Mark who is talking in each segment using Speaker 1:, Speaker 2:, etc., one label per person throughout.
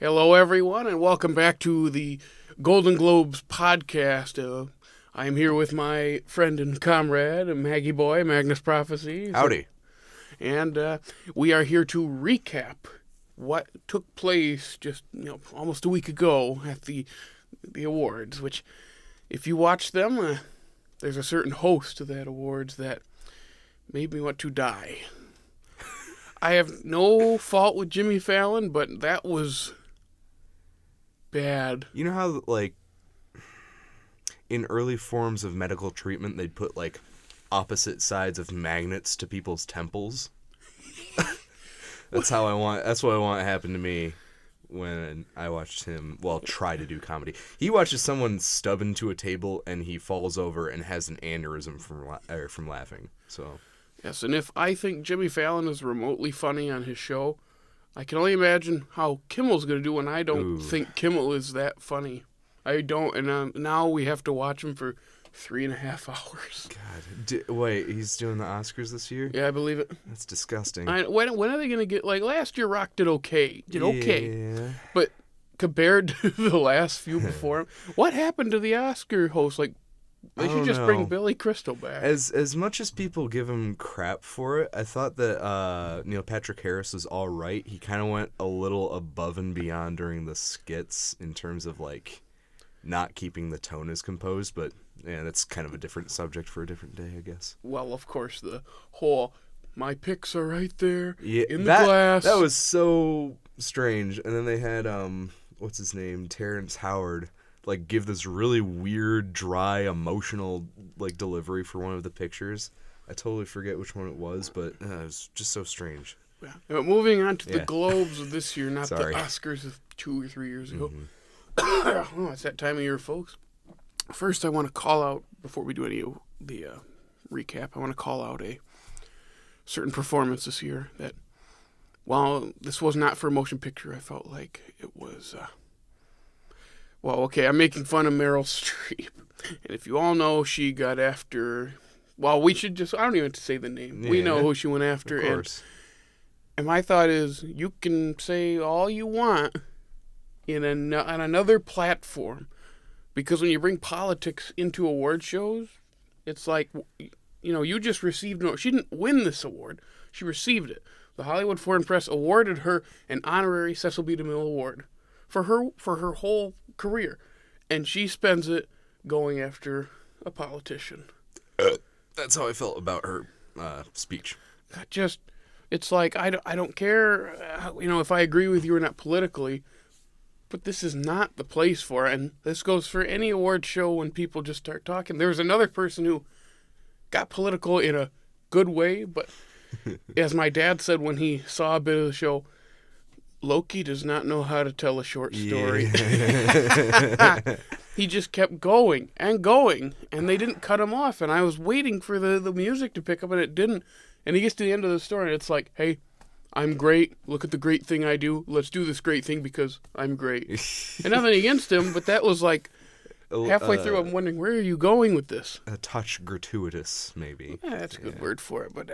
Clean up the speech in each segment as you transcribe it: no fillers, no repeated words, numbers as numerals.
Speaker 1: Hello, everyone, and welcome back to the Golden Globes podcast. I am here with my friend and comrade, Maggie-boi, Magnus Prophecy.
Speaker 2: Howdy.
Speaker 1: And we are here to recap what took place just almost a week ago at the awards, which, if you watch them, there's a certain host to that awards that made me want to die. I have no fault with Jimmy Fallon, but that was bad.
Speaker 2: You know how, like, in early forms of medical treatment, they'd put, like, opposite sides of magnets to people's temples? That's what I want to happen to me when I watched him, try to do comedy. He watches someone stub into a table, and he falls over and has an aneurysm from laughing, so...
Speaker 1: Yes, and if I think Jimmy Fallon is remotely funny on his show, I can only imagine how Kimmel's going to do when I don't think Kimmel is that funny. I don't, and now we have to watch him for 3.5 hours.
Speaker 2: God, wait, he's doing the Oscars this year?
Speaker 1: Yeah, I believe it.
Speaker 2: That's disgusting.
Speaker 1: When are they going to get, last year Rock did okay.
Speaker 2: Yeah.
Speaker 1: But compared to the last few before him, what happened to the Oscar host? They should just bring Billy Crystal back.
Speaker 2: As much as people give him crap for it, I thought that Neil Patrick Harris was all right. He kind of went a little above and beyond during the skits in terms of, not keeping the tone as composed. But, yeah, that's kind of a different subject for a different day, I guess.
Speaker 1: Well, of course, the whole, my picks are right there in the glass.
Speaker 2: That was so strange. And then they had, what's his name, Terrence Howard, give this really weird, dry, emotional, delivery for one of the pictures. I totally forget which one it was, but it was just so strange.
Speaker 1: Yeah. But moving on to the Globes of this year, not
Speaker 2: Sorry.
Speaker 1: the Oscars of 2 or 3 years ago. Oh, it's that time of year, folks. First, I want to call out, before we do any of the recap, I want to call out a certain performance this year that, while this was not for a motion picture, I felt like it was... I'm making fun of Meryl Streep. And if you all know, she got after... Well, we should just... I don't even have to say the name. Yeah, we know who she went after.
Speaker 2: Of course.
Speaker 1: And my thought is, you can say all you want on another platform. Because when you bring politics into award shows, it's like, you just received... She didn't win this award. She received it. The Hollywood Foreign Press awarded her an honorary Cecil B. DeMille Award for her whole career, and she spends it going after a politician.
Speaker 2: That's how I felt about her speech.
Speaker 1: It's like, I don't care, if I agree with you or not politically, but this is not the place for it, and this goes for any award show when people just start talking. There was another person who got political in a good way, but as my dad said when he saw a bit of the show, Loki does not know how to tell a short story. Yeah. He just kept going and going, and they didn't cut him off. And I was waiting for the music to pick up, and it didn't. And he gets to the end of the story, and it's like, hey, I'm great. Look at the great thing I do. Let's do this great thing because I'm great. And nothing against him, but that was halfway through, I'm wondering, where are you going with this?
Speaker 2: A touch gratuitous, maybe.
Speaker 1: Yeah, that's a good word for it. But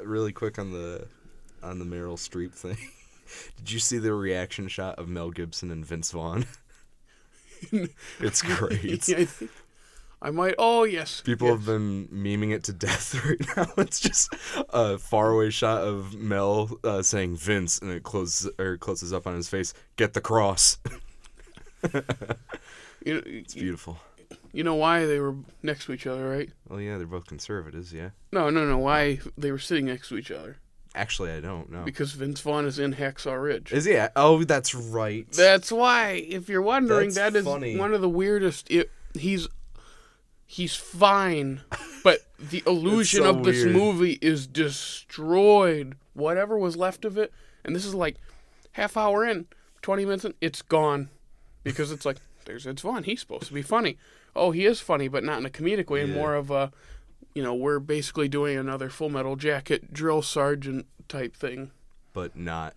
Speaker 2: really quick on the Meryl Streep thing. Did you see the reaction shot of Mel Gibson and Vince Vaughn? It's great.
Speaker 1: Yeah, I might. Oh, yes.
Speaker 2: People have been memeing it to death right now. It's just a faraway shot of Mel saying Vince, and it closes up on his face. Get the cross. It's beautiful.
Speaker 1: You know why they were next to each other, right?
Speaker 2: Well, yeah, they're both conservatives, yeah.
Speaker 1: No. Why they were sitting next to each other? Actually,
Speaker 2: I don't know.
Speaker 1: Because Vince Vaughn is in Hacksaw Ridge.
Speaker 2: Is he? Oh, that's right.
Speaker 1: That's why. If you're wondering, that is
Speaker 2: funny.
Speaker 1: One of the weirdest. He's fine, but the illusion of this movie is destroyed. Whatever was left of it, and this is half hour in, 20 minutes in, it's gone. Because it's like, there's Vince Vaughn. He's supposed to be funny. Oh, he is funny, but not in a comedic way. Yeah. More of a... we're basically doing another Full Metal Jacket drill sergeant type thing.
Speaker 2: But not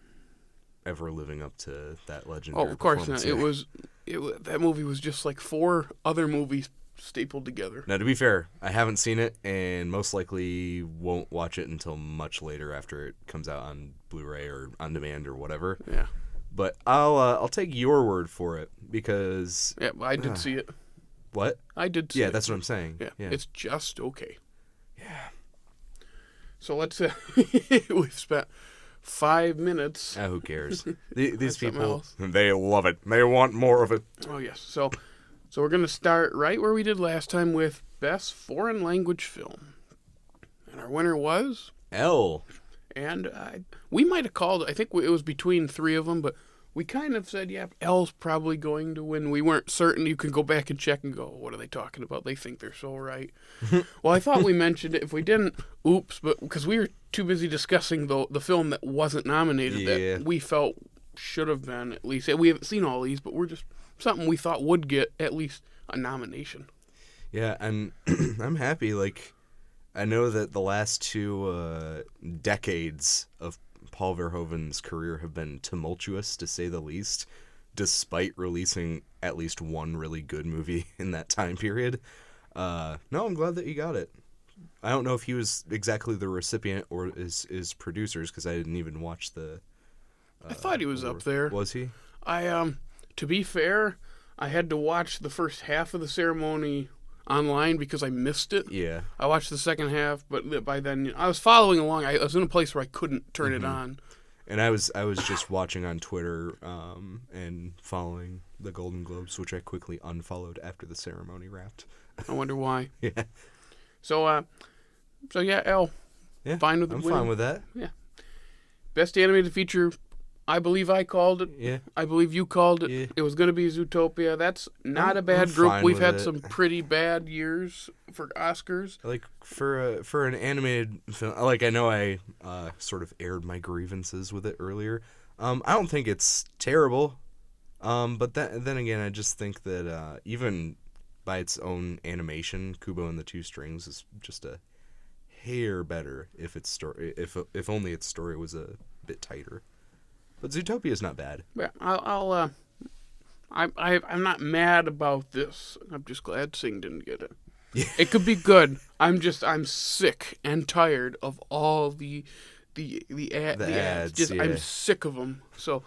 Speaker 2: ever living up to that legendary
Speaker 1: Oh, of course not. That movie was just like 4 other movies stapled together.
Speaker 2: Now, to be fair, I haven't seen it and most likely won't watch it until much later after it comes out on Blu-ray or on demand or whatever.
Speaker 1: Yeah.
Speaker 2: But I'll take your word for it because
Speaker 1: Yeah, I did see it.
Speaker 2: what?
Speaker 1: I did see it.
Speaker 2: Yeah, that's what I'm saying.
Speaker 1: Yeah,
Speaker 2: Yeah.
Speaker 1: it's just okay.
Speaker 2: Yeah.
Speaker 1: So let's we've spent 5 minutes.
Speaker 2: Who cares? These
Speaker 1: something
Speaker 2: people,
Speaker 1: else.
Speaker 2: they love it. They want more of it.
Speaker 1: Oh yes. So we're gonna start right where we did last time with best foreign language film, and our winner was
Speaker 2: L.
Speaker 1: And we might have called it. I think it was between 3 of them, but we kind of said, yeah, L's probably going to win. We weren't certain. You can go back and check and go, what are they talking about? They think they're so right. Well, I thought we mentioned it. If we didn't, oops, but because we were too busy discussing the film that wasn't nominated that we felt should have been at least. We haven't seen all these, but we're just something we thought would get at least a nomination.
Speaker 2: Yeah, and I'm happy. Like, I know that the last 2 decades of Paul Verhoeven's career have been tumultuous, to say the least, despite releasing at least one really good movie in that time period. No, I'm glad that he got it. I don't know if he was exactly the recipient or his producers, because I didn't even watch the...
Speaker 1: I thought he was up there.
Speaker 2: Was he?
Speaker 1: To be fair, I had to watch the first half of the ceremony online because I missed it.
Speaker 2: Yeah.
Speaker 1: I watched the second half, but by then I was following along. I was in a place where I couldn't turn it on.
Speaker 2: And I was just watching on Twitter and following the Golden Globes, which I quickly unfollowed after the ceremony wrapped.
Speaker 1: I wonder why.
Speaker 2: Yeah.
Speaker 1: So yeah, L.
Speaker 2: Yeah.
Speaker 1: Fine with the
Speaker 2: I'm
Speaker 1: win.
Speaker 2: fine with that.
Speaker 1: Yeah. Best animated feature. I believe I called it.
Speaker 2: Yeah.
Speaker 1: I believe you called it.
Speaker 2: Yeah.
Speaker 1: It was going to be Zootopia. That's not a bad
Speaker 2: I'm
Speaker 1: group.
Speaker 2: fine
Speaker 1: We've
Speaker 2: with
Speaker 1: had
Speaker 2: it.
Speaker 1: some pretty bad years for Oscars.
Speaker 2: Like for an animated film, like I know I sort of aired my grievances with it earlier. I don't think it's terrible. But then again, I just think that even by its own animation, Kubo and the Two Strings is just a hair better if its story, if only its story was a bit tighter. But Zootopia is not bad.
Speaker 1: Yeah, I'm not mad about this. I'm just glad Sing didn't get it.
Speaker 2: Yeah.
Speaker 1: It could be good. I'm sick and tired of all the ads. Just
Speaker 2: yeah.
Speaker 1: I'm sick of them. So,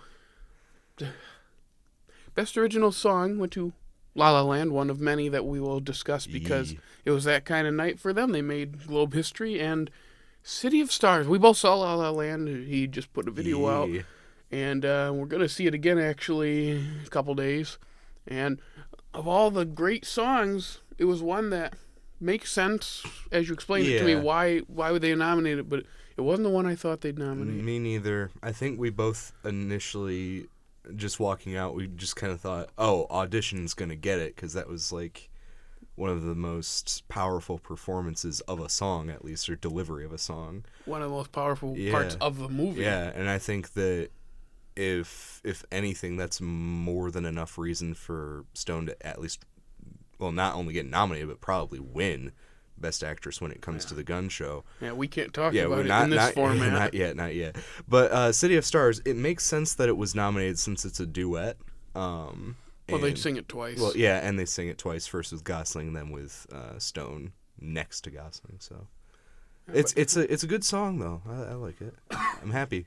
Speaker 1: best original song went to La La Land, one of many that we will discuss because it was that kind of night for them. They made Globe history, and City of Stars. We both saw La La Land. He just put a video out. And we're going to see it again, actually, in a couple days. And of all the great songs, it was one that makes sense, as you explained it to me, why would they nominate it. But it wasn't the one I thought they'd nominate.
Speaker 2: Me neither. I think we both initially, just walking out, we just kind of thought, oh, Audition's going to get it, because that was, like, one of the most powerful performances of a song, at least, or delivery of a song.
Speaker 1: One of the most powerful parts of the movie.
Speaker 2: Yeah, and I think that if anything, that's more than enough reason for Stone to at least, well, not only get nominated, but probably win Best Actress when it comes to the gun show.
Speaker 1: Yeah, we can't talk about it in this format.
Speaker 2: Not yet. But City of Stars, it makes sense that it was nominated since it's a duet.
Speaker 1: Well, they sing it twice.
Speaker 2: Well, yeah, and they sing it twice, first with Gosling, then with Stone next to Gosling. So it's a good song, though. I like it. I'm happy.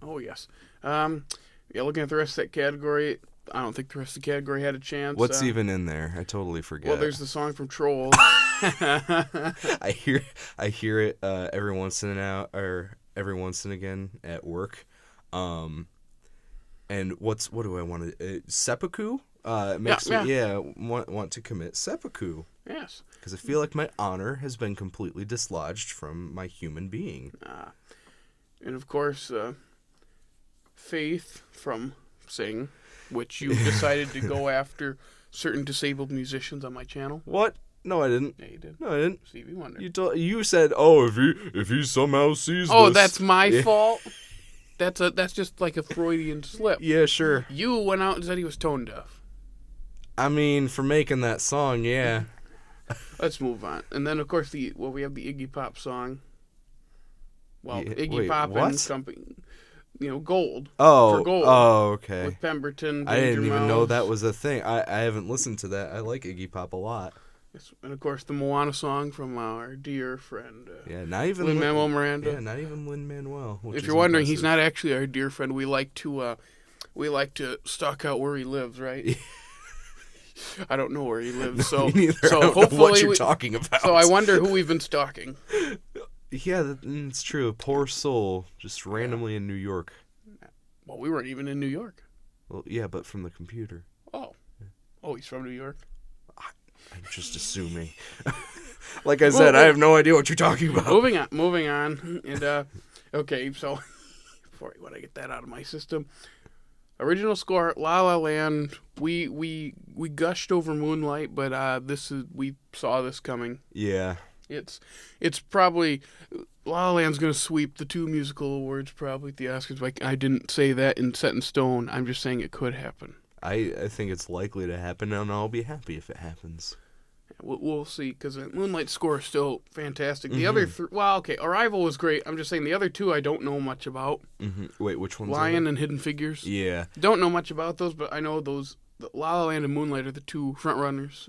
Speaker 1: Oh, yes. Looking at the rest of that category, I don't think the rest of the category had a chance.
Speaker 2: What's even in there? I totally forget.
Speaker 1: Well, there's the song from Trolls.
Speaker 2: I hear it every once in and again at work. And what do I want to seppuku? It makes me want to commit seppuku.
Speaker 1: Yes.
Speaker 2: Because I feel like my honor has been completely dislodged from my human being.
Speaker 1: And of course, Faith from Sing, which you decided to go after certain disabled musicians on my channel.
Speaker 2: What? No, I didn't.
Speaker 1: Yeah, you did.
Speaker 2: No, I didn't.
Speaker 1: Stevie Wonder.
Speaker 2: You said, oh, if he somehow sees
Speaker 1: this. Oh,
Speaker 2: this.
Speaker 1: that's my fault? That's just like a Freudian slip.
Speaker 2: Yeah, sure.
Speaker 1: You went out and said he was tone deaf.
Speaker 2: I mean, for making that song, yeah.
Speaker 1: Let's move on. And then, of course, we have the Iggy Pop song. Well, Iggy Pop and something, Gold.
Speaker 2: Oh,
Speaker 1: for Gold.
Speaker 2: Oh, okay.
Speaker 1: With Pemberton.
Speaker 2: I didn't even know
Speaker 1: Mouse.
Speaker 2: that was a thing. I haven't listened to that. I like Iggy Pop a lot.
Speaker 1: Yes, and of course the Moana song from our dear friend
Speaker 2: Yeah, not even
Speaker 1: Lin-Manuel Miranda.
Speaker 2: Yeah, not even Lin-Manuel.
Speaker 1: If you're wondering, he's not actually our dear friend. We like to stalk out where he lives, right? I don't know where he lives, so
Speaker 2: Me neither.
Speaker 1: so
Speaker 2: I don't
Speaker 1: hopefully
Speaker 2: know what you're talking about.
Speaker 1: So I wonder who we've been stalking.
Speaker 2: Yeah, it's true. Poor soul, just randomly in New York.
Speaker 1: Well, we weren't even in New York.
Speaker 2: Well, yeah, but from the computer.
Speaker 1: Oh, he's from New York.
Speaker 2: I'm just assuming. Like I said, I have no idea what you're talking about.
Speaker 1: Moving on, and okay, so when I get that out of my system, original score, La La Land. We gushed over Moonlight, but we saw this coming.
Speaker 2: Yeah.
Speaker 1: It's probably La La Land's gonna sweep the 2 musical awards probably at the Oscars. Like, I didn't say that set in stone. I'm just saying it could happen.
Speaker 2: I think it's likely to happen, and I'll be happy if it happens.
Speaker 1: We'll see, because Moonlight score is still fantastic. The other Arrival was great. I'm just saying the other 2 I don't know much about.
Speaker 2: Mm-hmm. Wait, which one's
Speaker 1: Lion and Hidden Figures.
Speaker 2: Yeah.
Speaker 1: Don't know much about those, but I know those. La La Land and Moonlight are the 2 front runners.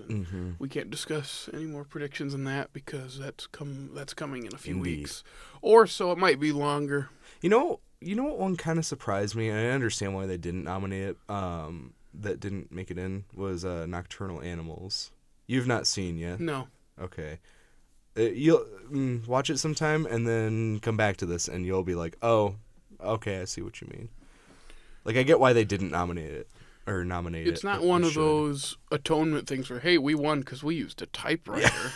Speaker 1: We can't discuss any more predictions than that because that's coming in a few weeks, or so it might be longer.
Speaker 2: You know what one kind of surprised me, and I understand why they didn't nominate it. That didn't make it in was Nocturnal Animals. You've not seen yet?
Speaker 1: No.
Speaker 2: Okay. You'll watch it sometime and then come back to this, and you'll be like, "Oh, okay, I see what you mean." Like, I get why they didn't nominate it. It's
Speaker 1: not one of those atonement things where, hey, we won because we used a typewriter. Yeah.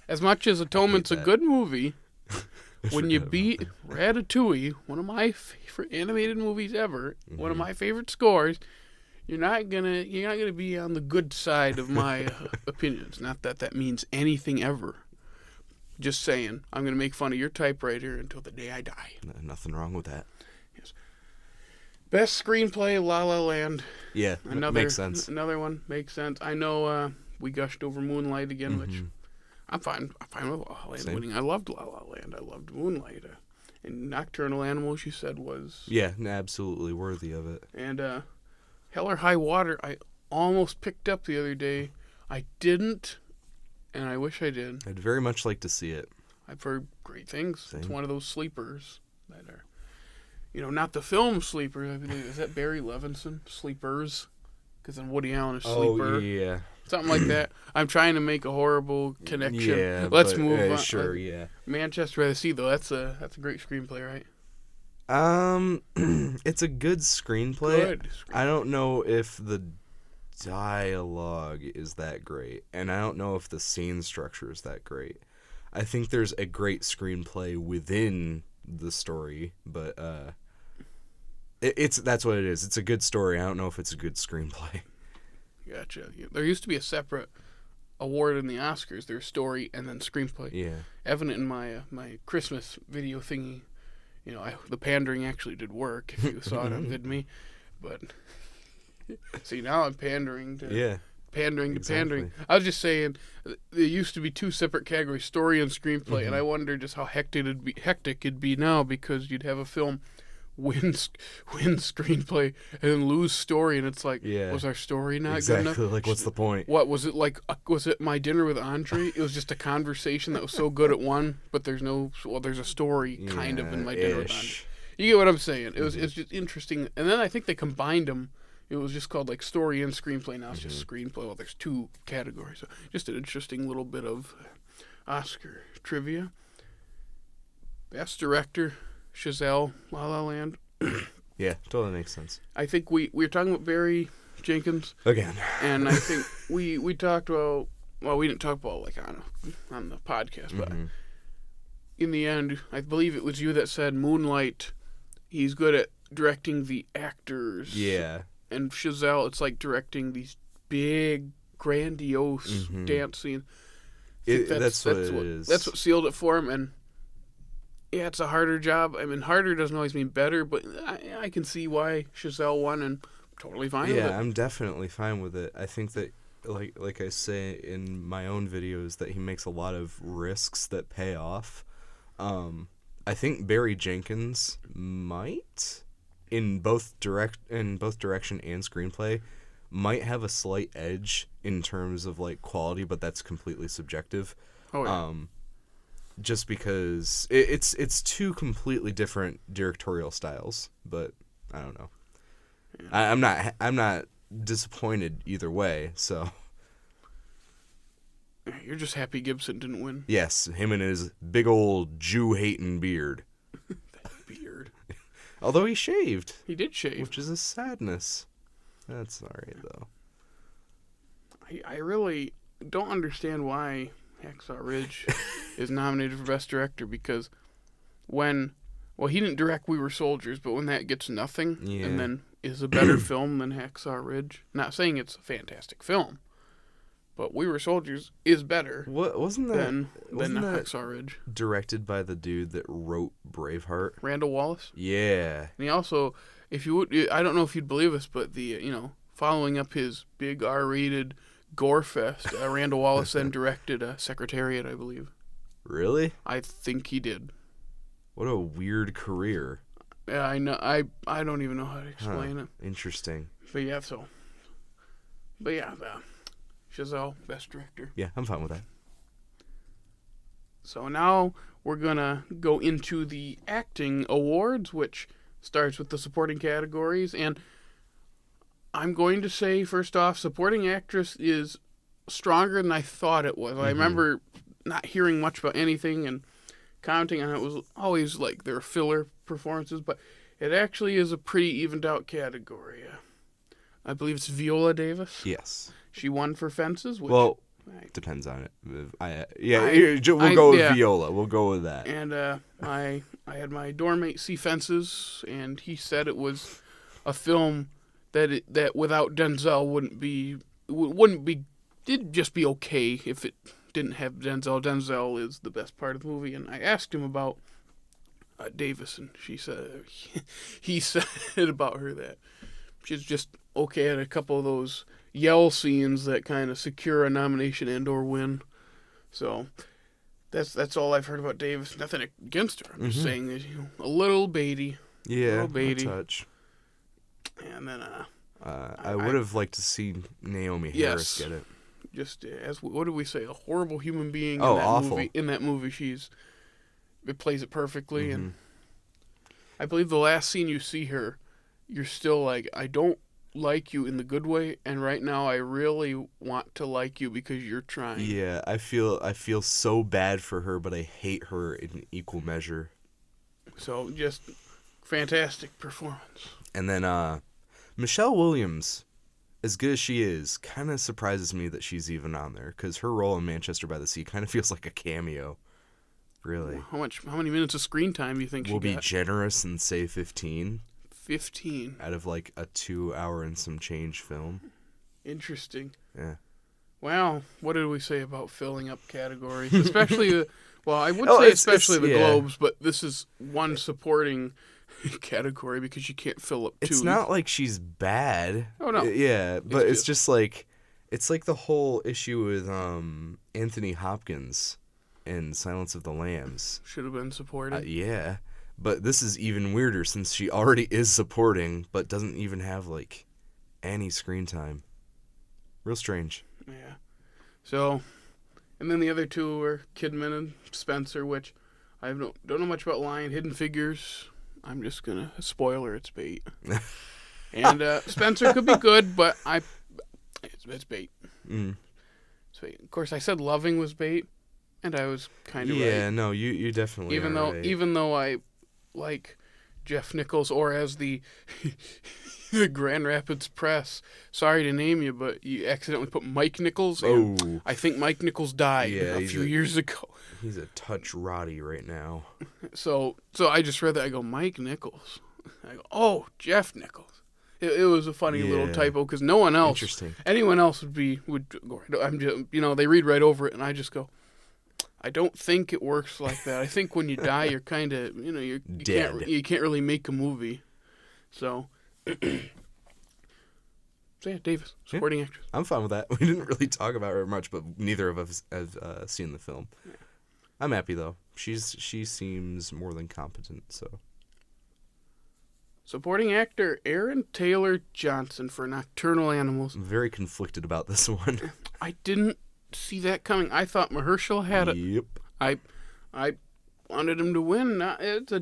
Speaker 1: As much as Atonement's a good movie, when you beat Ratatouille, one of my favorite animated movies ever, one of my favorite scores, you're not gonna be on the good side of my opinions. Not that means anything ever. Just saying, I'm gonna make fun of your typewriter until the day I die.
Speaker 2: Nothing wrong with that.
Speaker 1: Best screenplay, La La Land.
Speaker 2: Yeah, makes sense.
Speaker 1: Another one makes sense. I know we gushed over Moonlight again, which I'm fine with La La Land winning. I loved La La Land. I loved Moonlight. And Nocturnal Animals, you said, was...
Speaker 2: Yeah, absolutely worthy of it.
Speaker 1: And Hell or High Water, I almost picked up the other day. I didn't, and I wish I did.
Speaker 2: I'd very much like to see it.
Speaker 1: I've heard great things.
Speaker 2: Same.
Speaker 1: It's one of those sleepers that are... not the film Sleepers, I believe. Is that Barry Levinson? Sleepers? Because then Woody Allen is Sleeper.
Speaker 2: Oh, yeah.
Speaker 1: Something like that. I'm trying to make a horrible connection.
Speaker 2: Yeah,
Speaker 1: Let's move on.
Speaker 2: Sure, yeah.
Speaker 1: Manchester by the Sea, though, that's a great screenplay, right?
Speaker 2: It's a good screenplay. I don't know if the dialogue is that great, and I don't know if the scene structure is that great. I think there's a great screenplay within the story, but that's what it is. It's a good story. I don't know if it's a good screenplay.
Speaker 1: Gotcha. There used to be a separate award in the Oscars. There's story and then screenplay.
Speaker 2: Yeah.
Speaker 1: Evident in my my Christmas video thingy. The pandering actually did work if you saw it on VidMe. But see, now I'm pandering to pandering. I was just saying there used to be 2 separate categories, story and screenplay, and I wonder just how hectic it'd be now, because you'd have a film win screenplay and then lose story, and it's like, was our story not good enough?
Speaker 2: Like, what's the point?
Speaker 1: What was it like? Was it My Dinner with Andre? It was just a conversation that was so good at one, but there's a story kind of in My Dinner with Andre. You get what I'm saying? It's just interesting, and then I think they combined them. It was just called like story and screenplay. Now it's just screenplay. Well, there's 2 categories. So just an interesting little bit of Oscar trivia. Best director, Chazelle, La La Land.
Speaker 2: Yeah, totally makes sense.
Speaker 1: I think we were talking about Barry Jenkins
Speaker 2: again,
Speaker 1: and I think we talked about, well, we didn't talk about like on the podcast, but in the end, I believe it was you that said Moonlight. He's good at directing the actors.
Speaker 2: Yeah. And
Speaker 1: Chazelle, it's like directing these big, grandiose dance scenes.
Speaker 2: That's what it is.
Speaker 1: That's what sealed it for him, and yeah, it's a harder job. I mean, harder doesn't always mean better, but I can see why Chazelle won, and I'm totally fine with it.
Speaker 2: Yeah, I'm definitely fine with it. I think that, like I say in my own videos, that he makes a lot of risks that pay off. I think Barry Jenkins might, in both direction and screenplay, might have a slight edge in terms of like quality, but that's completely subjective.
Speaker 1: Oh yeah.
Speaker 2: Just because it's two completely different directorial styles, but I don't know. Yeah. I'm not disappointed either way. So
Speaker 1: you're just happy Gibson didn't win.
Speaker 2: yes, him and his big old Jew-hating beard.
Speaker 1: That beard.
Speaker 2: Although he shaved.
Speaker 1: He did shave,
Speaker 2: which is a sadness. That's alright though.
Speaker 1: I really don't understand why Hacksaw Ridge is nominated for Best Director, because he didn't direct We Were Soldiers, but when that gets nothing and then is a better film than Hacksaw Ridge, not saying it's a fantastic film, but We Were Soldiers is better
Speaker 2: wasn't that
Speaker 1: Hacksaw Ridge.
Speaker 2: Directed by the dude that wrote Braveheart?
Speaker 1: Randall Wallace?
Speaker 2: Yeah.
Speaker 1: And he also, I don't know if you'd believe us, but following up his big R-rated gore fest, Randall Wallace then directed Secretariat, I believe.
Speaker 2: Really?
Speaker 1: I think he did.
Speaker 2: What a weird career.
Speaker 1: Yeah, I know. I don't even know how to explain it.
Speaker 2: Interesting.
Speaker 1: But yeah, Chazelle, Best Director.
Speaker 2: Yeah, I'm fine with that.
Speaker 1: So now we're gonna go into the acting awards, which starts with the supporting categories, and I'm going to say, first off, supporting actress is stronger than I thought it was. Mm-hmm. I remember not hearing much about anything and commenting on it was always like their filler performances, but it actually is a pretty evened out category. I believe it's Viola Davis.
Speaker 2: Yes.
Speaker 1: She won for Fences.
Speaker 2: Which depends on it. We'll go with Viola. We'll go with that.
Speaker 1: And I had my dorm mate see Fences, and he said it was a film that without Denzel wouldn't be, it'd just be okay if it didn't have Denzel. Denzel is the best part of the movie. And I asked him about Davis, and he said about her that she's just okay at a couple of those yell scenes that kind of secure a nomination and or win. So that's all I've heard about Davis. Nothing against her. I'm just saying that a little baity.
Speaker 2: Yeah, a touch.
Speaker 1: And then
Speaker 2: I would have liked to see Naomi Harris get it.
Speaker 1: Just as what did we say? A horrible human being.
Speaker 2: Oh, awful.
Speaker 1: In that movie, it plays it perfectly, and I believe the last scene you see her, you're still like, I don't like you in the good way, and right now I really want to like you because you're trying.
Speaker 2: Yeah, I feel so bad for her, but I hate her in equal measure.
Speaker 1: So just fantastic performance.
Speaker 2: And then Michelle Williams, as good as she is, kind of surprises me that she's even on there, because her role in Manchester by the Sea kind of feels like a cameo. Really.
Speaker 1: How many minutes of screen time do you think
Speaker 2: we'll be generous and say 15?
Speaker 1: 15
Speaker 2: out of like a 2 hour and some change film.
Speaker 1: Interesting.
Speaker 2: Yeah.
Speaker 1: Well, what did we say about filling up categories? Especially I would say especially the Globes, but this is one supporting category because you can't fill up two.
Speaker 2: It's not like she's bad.
Speaker 1: Oh no.
Speaker 2: Yeah, but it's just like it's like the whole issue with Anthony Hopkins in Silence of the Lambs.
Speaker 1: Should have been supported.
Speaker 2: Yeah. But this is even weirder since she already is supporting, but doesn't even have, like, any screen time. Real strange.
Speaker 1: Yeah. So, and then the other two were Kidman and Spencer, which I don't know much about Lion Hidden Figures. I'm just going to spoiler, it's bait. And Spencer could be good, but it's bait.
Speaker 2: Mm.
Speaker 1: It's bait. Of course, I said Loving was bait, and I was kind of right.
Speaker 2: Yeah, no, you definitely
Speaker 1: Even though I like Jeff Nichols, or as the Grand Rapids Press, sorry to name you, but you accidentally put Mike Nichols.
Speaker 2: Oh.
Speaker 1: I think Mike Nichols died a few years ago.
Speaker 2: He's a touch rotty right now.
Speaker 1: So I just read that. I go, Mike Nichols. I go, oh, Jeff Nichols. It was a funny little typo because no one else, anyone else would go. I'm just, they read right over it, and I just go, I don't think it works like that. I think when you die, you're kind of, you can't really make a movie. So yeah, Davis, supporting actress.
Speaker 2: I'm fine with that. We didn't really talk about her much, but neither of us have seen the film. Yeah. I'm happy though. She seems more than competent. So
Speaker 1: Supporting actor Aaron Taylor Johnson for Nocturnal Animals.
Speaker 2: I'm very conflicted about this one.
Speaker 1: I didn't see that coming. I thought Mahershala had it.
Speaker 2: Yep.
Speaker 1: I wanted him to win. It's a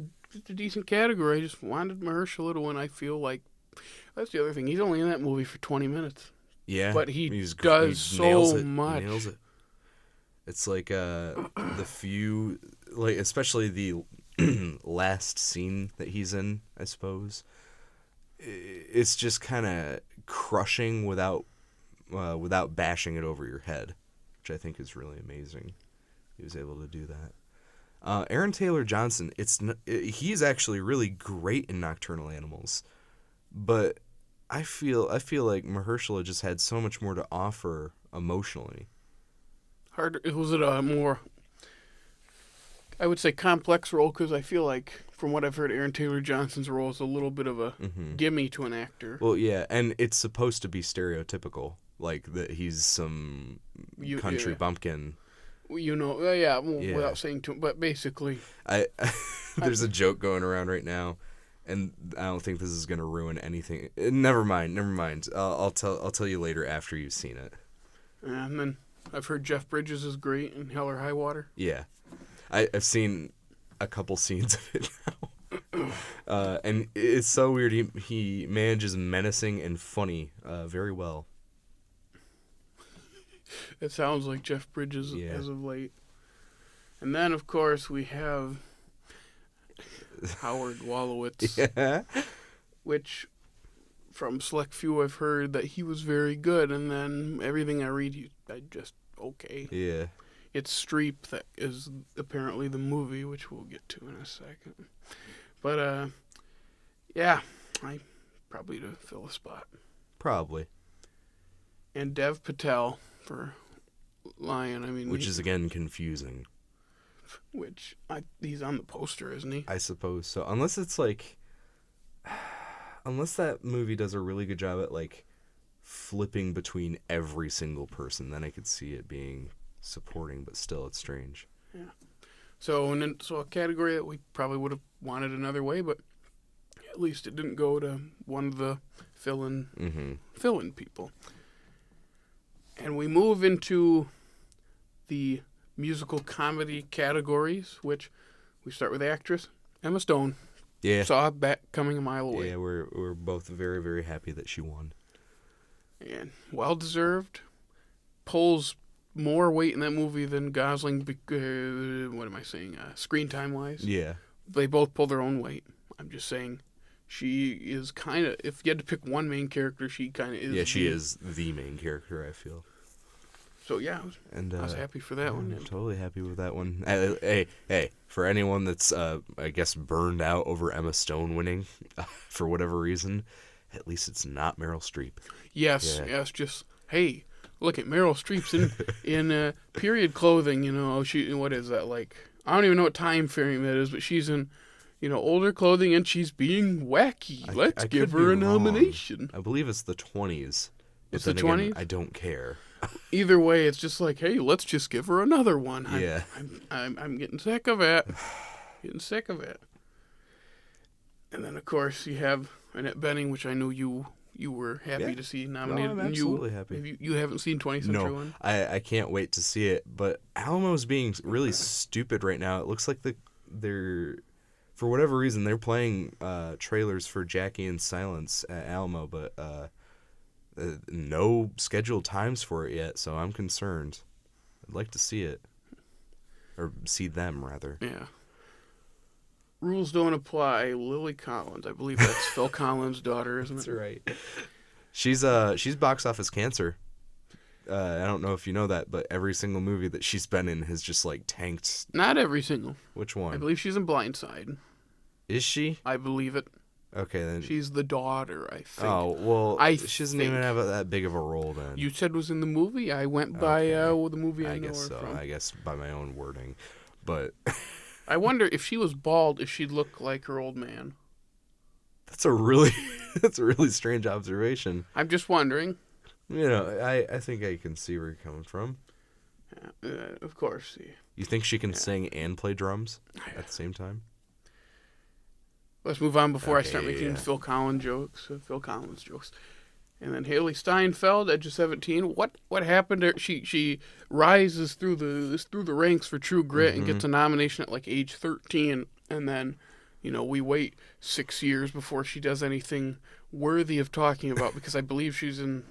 Speaker 1: decent category. I just wanted Mahershala to win. I feel like that's the other thing. He's only in that movie for 20 minutes.
Speaker 2: Yeah.
Speaker 1: But he does so much.
Speaker 2: He nails it. It's like the few, like especially the last scene that he's in, I suppose. It's just kind of crushing without bashing it over your head, which I think is really amazing. He was able to do that. Aaron Taylor Johnson, he's actually really great in Nocturnal Animals, but I feel like Mahershala just had so much more to offer emotionally.
Speaker 1: Harder. Was it a more, I would say, complex role? Because I feel like, from what I've heard, Aaron Taylor Johnson's role is a little bit of a gimme to an actor.
Speaker 2: Well, yeah, and it's supposed to be stereotypical, like that he's some country bumpkin.
Speaker 1: Without saying too, but basically,
Speaker 2: There's a joke going around right now, and I don't think this is gonna ruin anything. Never mind. I'll tell you later after you've seen it.
Speaker 1: And then I've heard Jeff Bridges is great in Hell or High Water.
Speaker 2: Yeah, I've seen a couple scenes of it now, and it's so weird. He manages menacing and funny very well.
Speaker 1: It sounds like Jeff Bridges as of late. And then, of course, we have Howard Wolowitz, which, from select few, I've heard that he was very good, and then everything I read, I just, okay.
Speaker 2: Yeah.
Speaker 1: It's Streep that is apparently the movie, which we'll get to in a second. But, yeah, I probably to fill a spot.
Speaker 2: Probably.
Speaker 1: And Dev Patel for Lion.
Speaker 2: Which is, again, confusing.
Speaker 1: Which, he's on the poster, isn't he?
Speaker 2: I suppose so. Unless it's like... Unless that movie does a really good job at, like, flipping between every single person, then I could see it being supporting, but still, it's strange.
Speaker 1: Yeah. So a category that we probably would have wanted another way, but at least it didn't go to one of the fill-in people. And we move into the musical comedy categories, which we start with actress Emma Stone.
Speaker 2: Yeah.
Speaker 1: Saw it coming a mile away.
Speaker 2: Yeah, we're both very, very happy that she won.
Speaker 1: And well-deserved. Pulls more weight in that movie than Gosling, what am I saying, screen time-wise.
Speaker 2: Yeah.
Speaker 1: They both pull their own weight. I'm just saying she is kind of, if you had to pick one main character, she kind of is.
Speaker 2: Yeah, she is the main character, I feel.
Speaker 1: So, yeah, I was happy for that one.
Speaker 2: I'm totally happy with that one. Hey, for anyone that's, I guess, burned out over Emma Stone winning, for whatever reason, at least it's not Meryl Streep.
Speaker 1: Yes, just, hey, look at Meryl Streep's in period clothing, she, what is that, like, I don't even know what time frame that is, but she's in, older clothing, and she's being wacky. Let's give her a nomination.
Speaker 2: I believe it's the 20s.
Speaker 1: It's the 20s?
Speaker 2: Again, I don't care.
Speaker 1: Either way, it's just like, hey, let's just give her another one.
Speaker 2: Yeah.
Speaker 1: I'm getting sick of it. And then, of course, you have Annette Bening, which I know you were happy to see nominated.
Speaker 2: No, I'm absolutely happy.
Speaker 1: You haven't seen 20th Century One?
Speaker 2: I can't wait to see it. But Almo's being really stupid right now. It looks like they're, for whatever reason, they're playing trailers for Jackie and Silence at Alamo, but no scheduled times for it yet, so I'm concerned. I'd like to see it. Or see them, rather.
Speaker 1: Yeah. Rules Don't Apply, Lily Collins. I believe that's Phil Collins' daughter, isn't
Speaker 2: That's
Speaker 1: it?
Speaker 2: right. She's box office cancer. I don't know if you know that, but every single movie that she's been in has just, like, tanked.
Speaker 1: Not every single.
Speaker 2: Which one?
Speaker 1: I believe she's in Blindside.
Speaker 2: Is she?
Speaker 1: I believe it.
Speaker 2: Okay, then.
Speaker 1: She's the daughter, I think.
Speaker 2: Oh, well, she doesn't even have that big of a role, then.
Speaker 1: You said was in the movie? I went by the movie I know
Speaker 2: guess
Speaker 1: her
Speaker 2: so.
Speaker 1: from.
Speaker 2: I guess by my own wording. But
Speaker 1: I wonder if she was bald, if she'd look like her old man.
Speaker 2: that's a really strange observation.
Speaker 1: I'm just wondering.
Speaker 2: I think I can see where you're coming from.
Speaker 1: Of course.
Speaker 2: You think she can sing and play drums at the same time?
Speaker 1: Let's move on before I
Speaker 2: Okay,
Speaker 1: start making
Speaker 2: yeah.
Speaker 1: Phil Collins jokes. And then Haley Steinfeld, Edge of 17. What happened to her? She rises through the ranks for True Grit and gets a nomination at like age 13, and then, we wait 6 years before she does anything worthy of talking about, because I believe she's in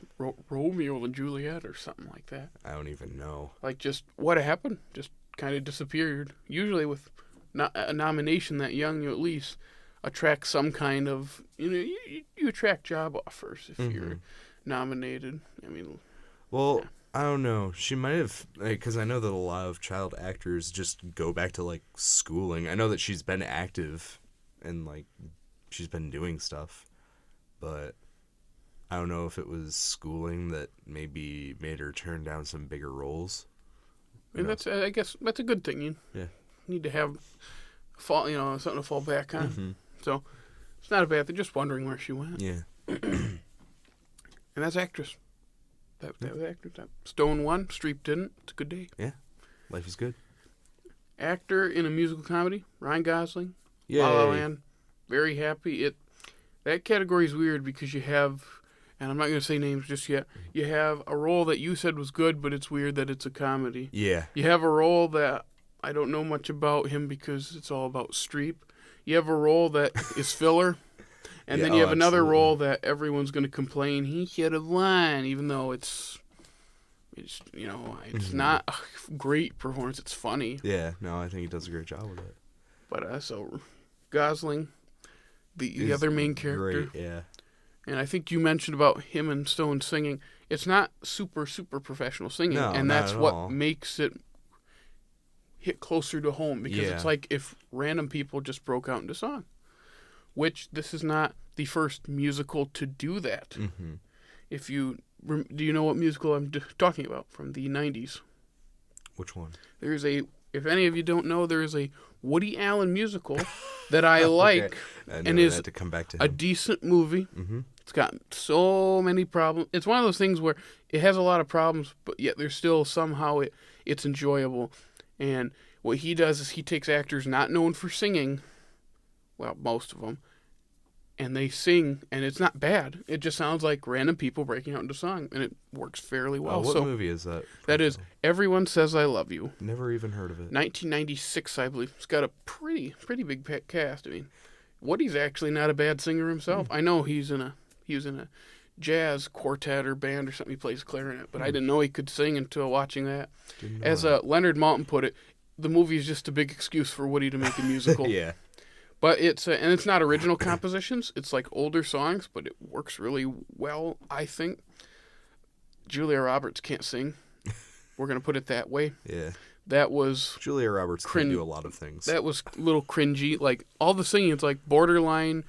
Speaker 1: Romeo and Juliet or something like that.
Speaker 2: I don't even know.
Speaker 1: Like, just what happened? Just kind of disappeared. Usually with a nomination that young, you at least attract some kind of, you attract job offers if you're nominated. I mean,
Speaker 2: Well,
Speaker 1: yeah.
Speaker 2: I don't know. She might have, because I know that a lot of child actors just go back to like schooling. I know that she's been active and like she's been doing stuff, but I don't know if it was schooling that maybe made her turn down some bigger roles.
Speaker 1: And I guess that's a good thing. You need to have something to fall back on. So it's not a bad thing. Just wondering where she went.
Speaker 2: Yeah.
Speaker 1: And that's actress. That was actress. Stone won. Streep didn't. It's a good day.
Speaker 2: Yeah. Life is good.
Speaker 1: Actor in a musical comedy. Ryan Gosling.
Speaker 2: Yay.
Speaker 1: La La Land. Very happy. That category is weird because you have, and I'm not going to say names just yet, you have a role that you said was good, but it's weird that it's a comedy.
Speaker 2: Yeah.
Speaker 1: You have a role that I don't know much about him because it's all about Streep. You have a role that is filler, and then you have another
Speaker 2: absolutely.
Speaker 1: role that everyone's going to complain he should have won, even though it's not a great performance. It's funny.
Speaker 2: Yeah. No, I think he does a great job with it.
Speaker 1: But so Gosling, the other main character.
Speaker 2: Great, yeah.
Speaker 1: And I think you mentioned about him and Stone singing. It's not super, super professional singing,
Speaker 2: No,
Speaker 1: and
Speaker 2: not
Speaker 1: that's
Speaker 2: at
Speaker 1: what
Speaker 2: all.
Speaker 1: makes it hit closer to home, because it's like if random people just broke out into song, which this is not the first musical to do that. If you do, you know what musical I'm talking about from the 90s?
Speaker 2: Which one?
Speaker 1: If any of you don't know, there is a Woody Allen musical that I like,
Speaker 2: Okay. I
Speaker 1: and
Speaker 2: know
Speaker 1: is
Speaker 2: that to come back to
Speaker 1: a
Speaker 2: him.
Speaker 1: decent movie. It's got so many problems. It's one of those things where it has a lot of problems, but yet there's still somehow it's enjoyable. And what he does is he takes actors not known for singing, well, most of them, and they sing, and it's not bad. It just sounds like random people breaking out into song, and it works fairly well.
Speaker 2: What movie is that?
Speaker 1: That is Everyone Says I Love You.
Speaker 2: Never even heard of it.
Speaker 1: 1996, I believe. It's got a pretty big cast. I mean, Woody's actually not a bad singer himself. I know he was in a jazz quartet or band or something. He plays clarinet, but I didn't know he could sing until watching that. As Leonard Maltin put it, the movie is just a big excuse for Woody to make a musical.
Speaker 2: Yeah.
Speaker 1: But it's not original compositions. It's like older songs, but it works really well, I think. Julia Roberts can't sing. We're going to put it that way.
Speaker 2: Yeah.
Speaker 1: That was
Speaker 2: Julia Roberts can do a lot of things.
Speaker 1: That was a little cringy. Like, all the singing, it's like borderline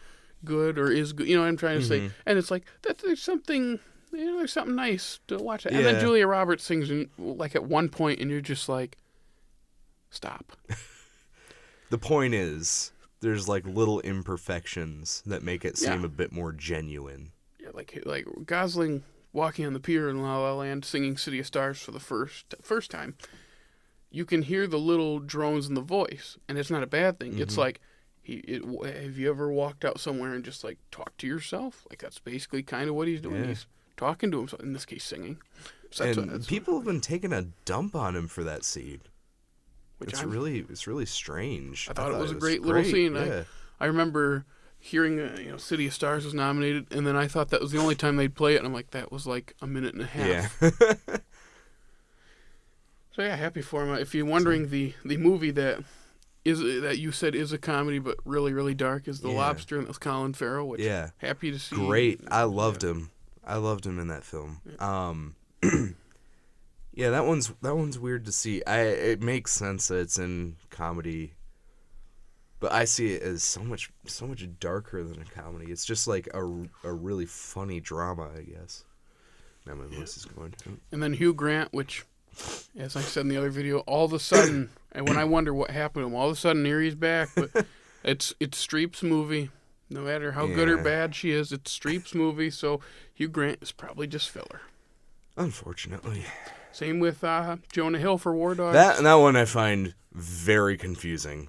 Speaker 1: good or is good. You know what I'm trying to say? And it's like, there's something nice to watch. And then Julia Roberts sings like at one point, and you're just like, stop.
Speaker 2: The point is, there's like little imperfections that make it seem a bit more genuine.
Speaker 1: Yeah, like Gosling walking on the pier in La La Land singing City of Stars for the first time. You can hear the little drones in the voice, and it's not a bad thing. It's like, have you ever walked out somewhere and just like talked to yourself? Like, that's basically kind of what he's doing.
Speaker 2: Yeah.
Speaker 1: He's talking to himself, in this case singing. So
Speaker 2: And people have been taking a dump on him for that scene. It's really strange.
Speaker 1: I thought it was a great little scene.
Speaker 2: Yeah.
Speaker 1: I remember hearing City of Stars was nominated, and then I thought that was the only time they'd play it, and I'm like, that was like a minute and a half.
Speaker 2: Yeah.
Speaker 1: So yeah, happy for him. If you're wondering, the movie that you said is a comedy but really, really dark is The Lobster, and that's Colin Farrell, which happy to see.
Speaker 2: Great. I loved him. I loved him in that film. Yeah, that one's weird to see. It makes sense that it's in comedy, but I see it as so much darker than a comedy. It's just like a really funny drama, I guess. Now my voice is going.
Speaker 1: And then Hugh Grant, which, as I said in the other video, all of a sudden, and when I wonder what happened to him, all of a sudden here he's back. But it's Streep's movie. No matter how good or bad she is, it's Streep's movie. So Hugh Grant is probably just filler.
Speaker 2: Unfortunately.
Speaker 1: Same with Jonah Hill for War Dogs.
Speaker 2: That one I find very confusing.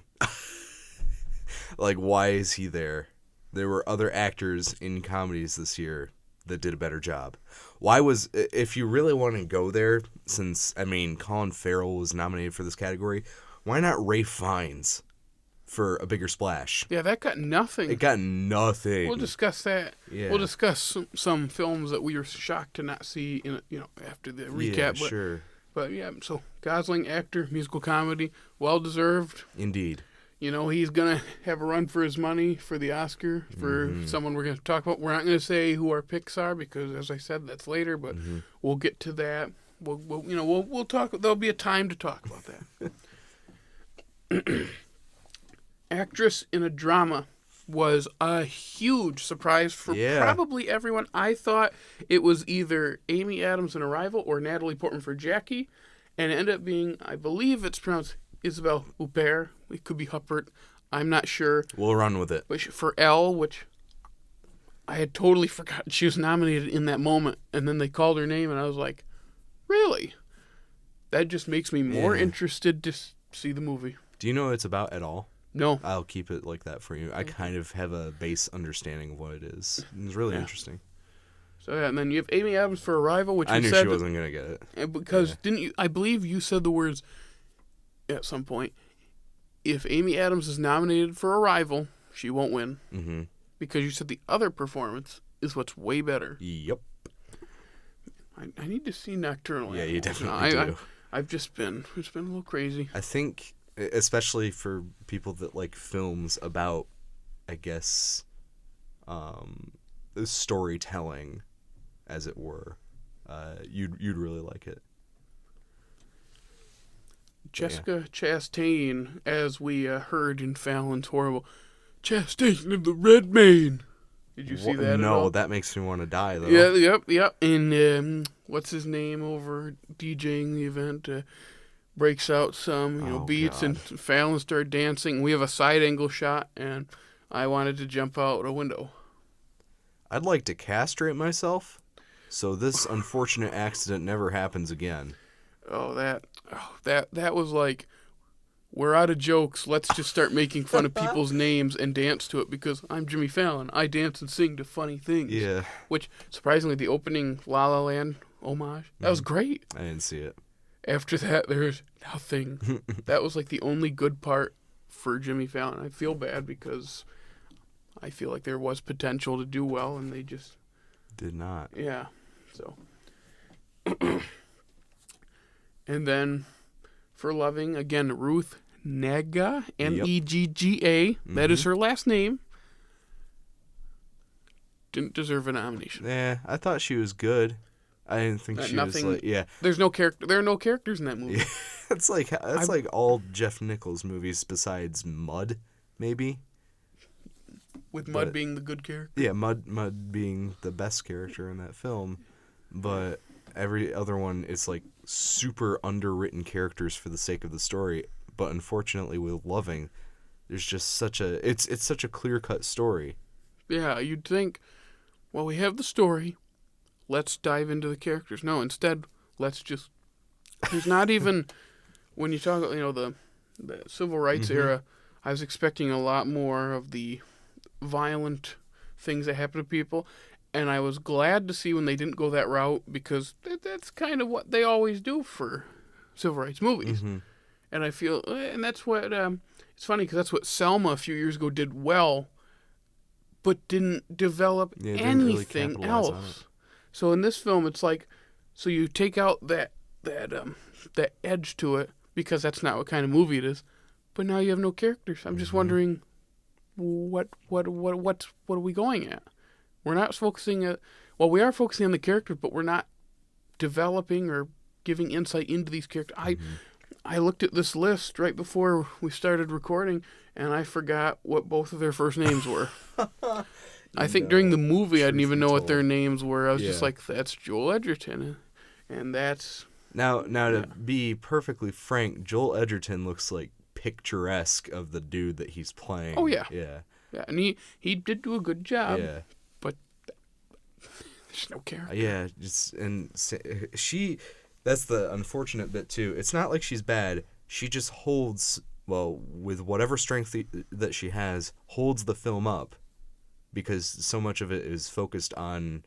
Speaker 2: Like, why is he there? There were other actors in comedies this year that did a better job. Why was, if you really want to go there, since, I mean, Colin Farrell was nominated for this category, why not Ralph Fiennes for a bigger splash?
Speaker 1: Yeah, that got nothing.
Speaker 2: It got nothing.
Speaker 1: We'll discuss that.
Speaker 2: Yeah.
Speaker 1: We'll discuss some films that we were shocked to not see in after the recap.
Speaker 2: Yeah,
Speaker 1: but,
Speaker 2: sure.
Speaker 1: But yeah, so Gosling, actor, musical comedy, well deserved.
Speaker 2: Indeed.
Speaker 1: He's gonna have a run for his money for the Oscar for someone we're gonna talk about. We're not gonna say who our picks are because, as I said, that's later. But we'll get to that. We'll talk. There'll be a time to talk about that. Actress in a drama was a huge surprise for probably everyone. I thought it was either Amy Adams in Arrival or Natalie Portman for Jackie, and it ended up being, I believe it's pronounced Isabelle Huppert. It could be Huppert. I'm not sure.
Speaker 2: We'll run with it.
Speaker 1: But for Elle, which I had totally forgotten she was nominated in that moment, and then they called her name, and I was like, really? That just makes me more interested to see the movie.
Speaker 2: Do you know what it's about at all?
Speaker 1: No.
Speaker 2: I'll keep it like that for you. I kind of have a base understanding of what it is. It's really interesting.
Speaker 1: So yeah, and then you have Amy Adams for Arrival, which
Speaker 2: I
Speaker 1: you
Speaker 2: knew
Speaker 1: said
Speaker 2: she wasn't gonna get it
Speaker 1: because didn't you? I believe you said the words at some point. If Amy Adams is nominated for Arrival, she won't win because you said the other performance is what's way better.
Speaker 2: Yep.
Speaker 1: I need to see Nocturnal
Speaker 2: Yeah,
Speaker 1: Animals.
Speaker 2: you definitely do.
Speaker 1: I've just been it's been a little crazy.
Speaker 2: I think, especially for people that like films about, I guess, storytelling, as it were, you'd really like it.
Speaker 1: Jessica Chastain, as we heard in Fallon's horrible Chastain of the Red Mane. Did you see that?
Speaker 2: No, that makes me want to die though.
Speaker 1: Yeah, yep. And what's his name over DJing the event? Breaks out some beats, and Fallon started dancing. We have a side angle shot, and I wanted to jump out a window.
Speaker 2: I'd like to castrate myself, so this unfortunate accident never happens again.
Speaker 1: That was like, we're out of jokes. Let's just start making fun of people's names and dance to it because I'm Jimmy Fallon. I dance and sing to funny things.
Speaker 2: Yeah.
Speaker 1: Which, surprisingly, the opening La La Land homage, that was great.
Speaker 2: I didn't see it.
Speaker 1: After that, there's nothing. That was like the only good part for Jimmy Fallon. I feel bad because I feel like there was potential to do well, and they just
Speaker 2: did not.
Speaker 1: Yeah. So. And then for Loving, again, Ruth Negga, Negga. That is her last name. Didn't deserve a nomination.
Speaker 2: Yeah, I thought she was good. I didn't think she was like,
Speaker 1: There's no character. There are no characters in that movie.
Speaker 2: Yeah. That's like all Jeff Nichols movies besides Mud, maybe.
Speaker 1: With Mud being the good character.
Speaker 2: Yeah, Mud being the best character in that film, but every other one is like super underwritten characters for the sake of the story. But unfortunately, with Loving, there's just such a it's such a clear-cut story.
Speaker 1: Yeah, you'd think, well, we have the story. Let's dive into the characters. No, instead, let's just. There's not even when you talk, the civil rights era. I was expecting a lot more of the violent things that happen to people, and I was glad to see when they didn't go that route because that's kind of what they always do for civil rights movies. And I feel, and that's what it's funny because that's what Selma a few years ago did well, but didn't develop anything
Speaker 2: really
Speaker 1: else. So in this film, it's like, so you take out that edge to it because that's not what kind of movie it is, but now you have no characters. I'm just wondering, what are we going at? We're not focusing we are focusing on the characters, but we're not developing or giving insight into these characters. I looked at this list right before we started recording, and I forgot what both of their first names were. I think during the movie, I didn't even know what their names were. I was just like, that's Joel Edgerton, and that's...
Speaker 2: Now to be perfectly frank, Joel Edgerton looks like picturesque of the dude that he's playing.
Speaker 1: Oh, yeah.
Speaker 2: Yeah.
Speaker 1: Yeah, and he did do a good job.
Speaker 2: Yeah.
Speaker 1: But there's no character.
Speaker 2: Yeah, that's the unfortunate bit, too. It's not like she's bad. She just holds with whatever strength that she has, holds the film up, because so much of it is focused on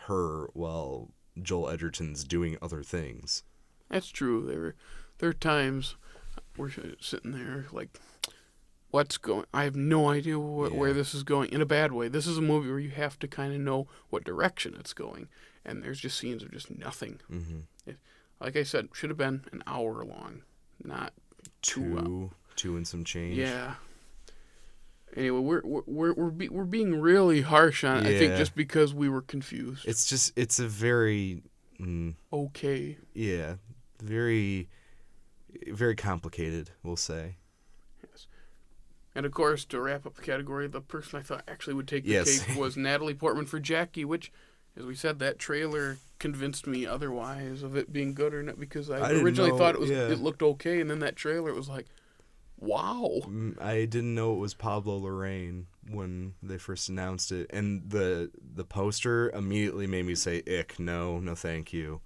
Speaker 2: her while Joel Edgerton's doing other things.
Speaker 1: That's true. There are times we're sitting there like, what's going? I have no idea where this is going in a bad way. This is a movie where you have to kind of know what direction it's going, and there's just scenes of just nothing.
Speaker 2: Mm-hmm.
Speaker 1: Like I said, should have been an hour long, not 2 hours.
Speaker 2: Two and some change.
Speaker 1: Yeah. Anyway, we're being really harsh on it. I think just because we were confused.
Speaker 2: It's a very
Speaker 1: okay.
Speaker 2: Yeah, very, very complicated, we'll say.
Speaker 1: Yes. And of course, to wrap up the category, the person I thought actually would take the cake was Natalie Portman for Jackie, which, as we said, that trailer convinced me otherwise of it being good or not, because I originally thought it looked okay, and then that trailer, it was like, wow.
Speaker 2: I didn't know it was Pablo Larraín when they first announced it, and the poster immediately made me say, ick, no thank you.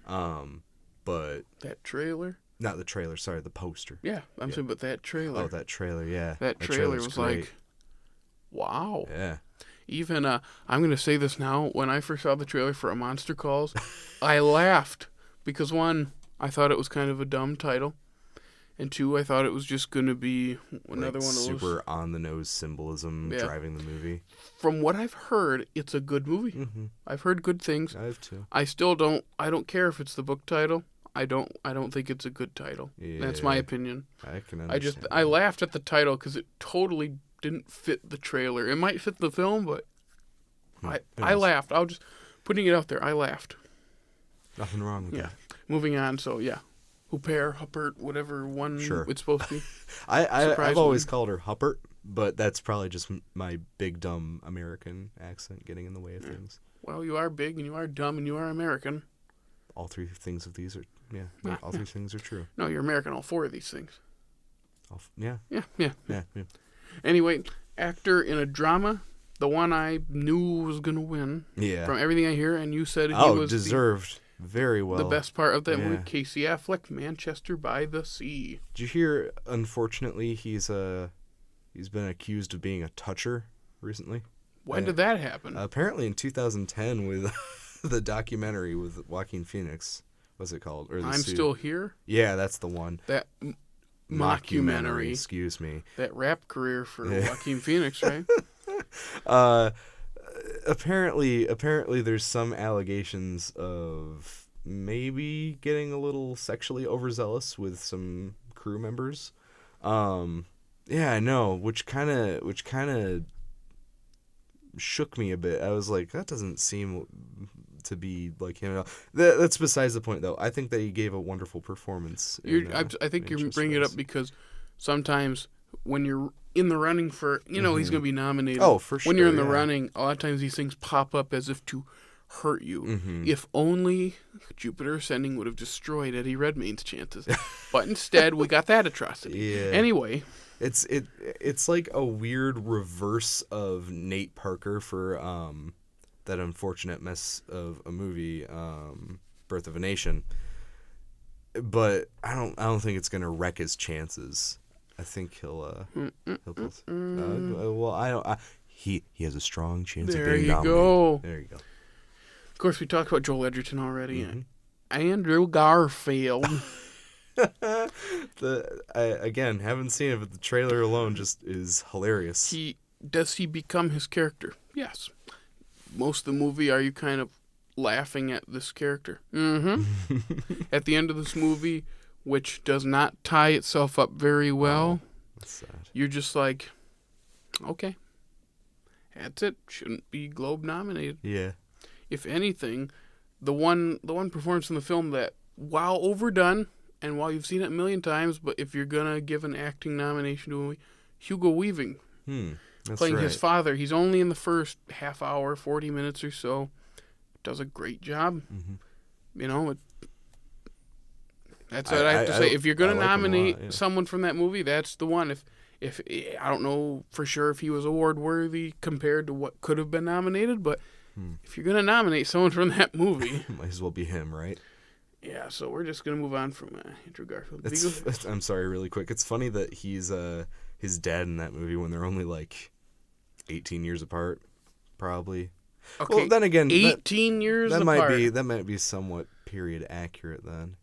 Speaker 2: But
Speaker 1: that trailer?
Speaker 2: Not the trailer, sorry, the poster.
Speaker 1: Yeah, I'm saying, but that trailer.
Speaker 2: Oh, that trailer, yeah.
Speaker 1: That trailer was great. Like, wow.
Speaker 2: Yeah.
Speaker 1: Even, I'm going to say this now, when I first saw the trailer for A Monster Calls, I laughed, because one, I thought it was kind of a dumb title. And two, I thought it was just going to be another one of those
Speaker 2: super on-the-nose symbolism driving the movie.
Speaker 1: From what I've heard, it's a good movie.
Speaker 2: Mm-hmm.
Speaker 1: I've heard good things.
Speaker 2: I have too.
Speaker 1: I still don't. I don't care if it's the book title. I don't think it's a good title. Yeah, that's my opinion.
Speaker 2: I can understand.
Speaker 1: I laughed at the title because it totally didn't fit the trailer. It might fit the film, but I laughed. I was just putting it out there. I laughed.
Speaker 2: Nothing wrong with that.
Speaker 1: Moving on. So yeah. Huppert, whatever one it's supposed to be.
Speaker 2: I've always called her Huppert, but that's probably just my big, dumb American accent getting in the way of things.
Speaker 1: Well, you are big, and you are dumb, and you are American.
Speaker 2: All three things of these are, all three things are true.
Speaker 1: No, you're American, all four of these things.
Speaker 2: Yeah.
Speaker 1: Anyway, actor in a drama, the one I knew was going to win.
Speaker 2: Yeah.
Speaker 1: From everything I hear, and you said he was
Speaker 2: deserved. Very well.
Speaker 1: The best part of that movie, Casey Affleck, Manchester by the Sea.
Speaker 2: Did you hear, unfortunately, he's been accused of being a toucher recently?
Speaker 1: When did that happen?
Speaker 2: Apparently in 2010 with the documentary with Joaquin Phoenix. What's it called? Or
Speaker 1: I'm Still Here?
Speaker 2: Yeah, that's the one.
Speaker 1: That mockumentary.
Speaker 2: Excuse me.
Speaker 1: That rap career for Joaquin Phoenix, right?
Speaker 2: Apparently there's some allegations of maybe getting a little sexually overzealous with some crew members. Yeah, I know, which kind of shook me a bit. I was like, that doesn't seem to be like him at all. That's besides the point, though. I think that he gave a wonderful performance.
Speaker 1: I think you're bringing it up because sometimes when you're in the running for, he's going to be nominated.
Speaker 2: Oh, for sure.
Speaker 1: When you're in the running, a lot of times these things pop up as if to hurt you.
Speaker 2: Mm-hmm.
Speaker 1: If only Jupiter Ascending would have destroyed Eddie Redmayne's chances. But instead, we got that atrocity.
Speaker 2: Yeah.
Speaker 1: Anyway.
Speaker 2: It's like a weird reverse of Nate Parker for that unfortunate mess of a movie, Birth of a Nation. But I don't think it's gonna wreck his chances. I think he'll he has a strong chance of being nominated. There you go.
Speaker 1: Of course, we talked about Joel Edgerton already. Mm-hmm. Andrew Garfield.
Speaker 2: Again, haven't seen it, but the trailer alone just is hilarious.
Speaker 1: Does he become his character? Yes. Most of the movie, are you kind of laughing at this character? Mm-hmm. At the end of this movie, which does not tie itself up very well,
Speaker 2: that's sad.
Speaker 1: You're just like, okay, that's it. Shouldn't be Globe nominated.
Speaker 2: Yeah.
Speaker 1: If anything, the one performance in the film that, while overdone, and while you've seen it a million times, but if you're going to give an acting nomination to a movie, Hugo Weaving. Playing his father. He's only in the first half hour, 40 minutes or so. Does a great job. Mm-hmm. That's what I have to say. If you're going to nominate someone from that movie, that's the one. If I don't know for sure if he was award-worthy compared to what could have been nominated, but if you're going to nominate someone from that movie...
Speaker 2: Might as well be him, right?
Speaker 1: Yeah, so we're just gonna move on from Andrew Garfield.
Speaker 2: I'm sorry, really quick. It's funny that he's his dad in that movie when they're only like 18 years apart, probably.
Speaker 1: Okay,
Speaker 2: Well, then again,
Speaker 1: 18 years apart.
Speaker 2: That might be somewhat period accurate then.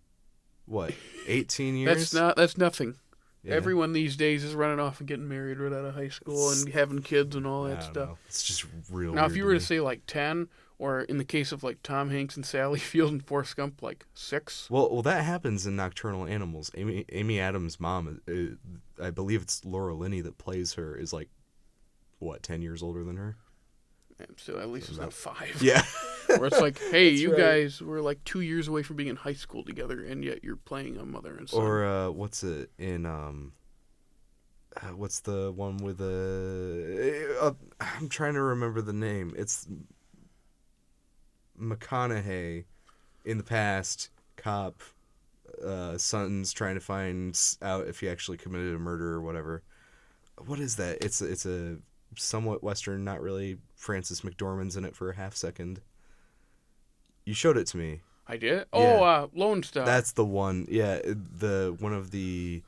Speaker 2: What, 18 years?
Speaker 1: That's nothing.
Speaker 2: Yeah.
Speaker 1: Everyone these days is running off and getting married right out of high school and having kids and all that stuff.
Speaker 2: Know. It's just real.
Speaker 1: Now,
Speaker 2: weird
Speaker 1: if you were to say like 10, or in the case of like Tom Hanks and Sally Field and Forrest Gump, like 6.
Speaker 2: Well, that happens in Nocturnal Animals. Amy Adams' mom, I believe it's Laura Linney that plays her, is like, what, 10 years older than her?
Speaker 1: So at least it's not 5.
Speaker 2: Yeah.
Speaker 1: Where it's like, hey, you
Speaker 2: right.
Speaker 1: guys were like 2 years away from being in high school together, and yet you're playing a mother and son.
Speaker 2: Or what's it in what's the one with I'm trying to remember the name. It's McConaughey in the past, cop, son's trying to find out if he actually committed a murder or whatever. What is that? It's a somewhat Western, not really. Frances McDormand's in it for a half second. You showed it to me.
Speaker 1: I did?
Speaker 2: Yeah.
Speaker 1: Oh, Lone Star.
Speaker 2: That's the one. Yeah, one of the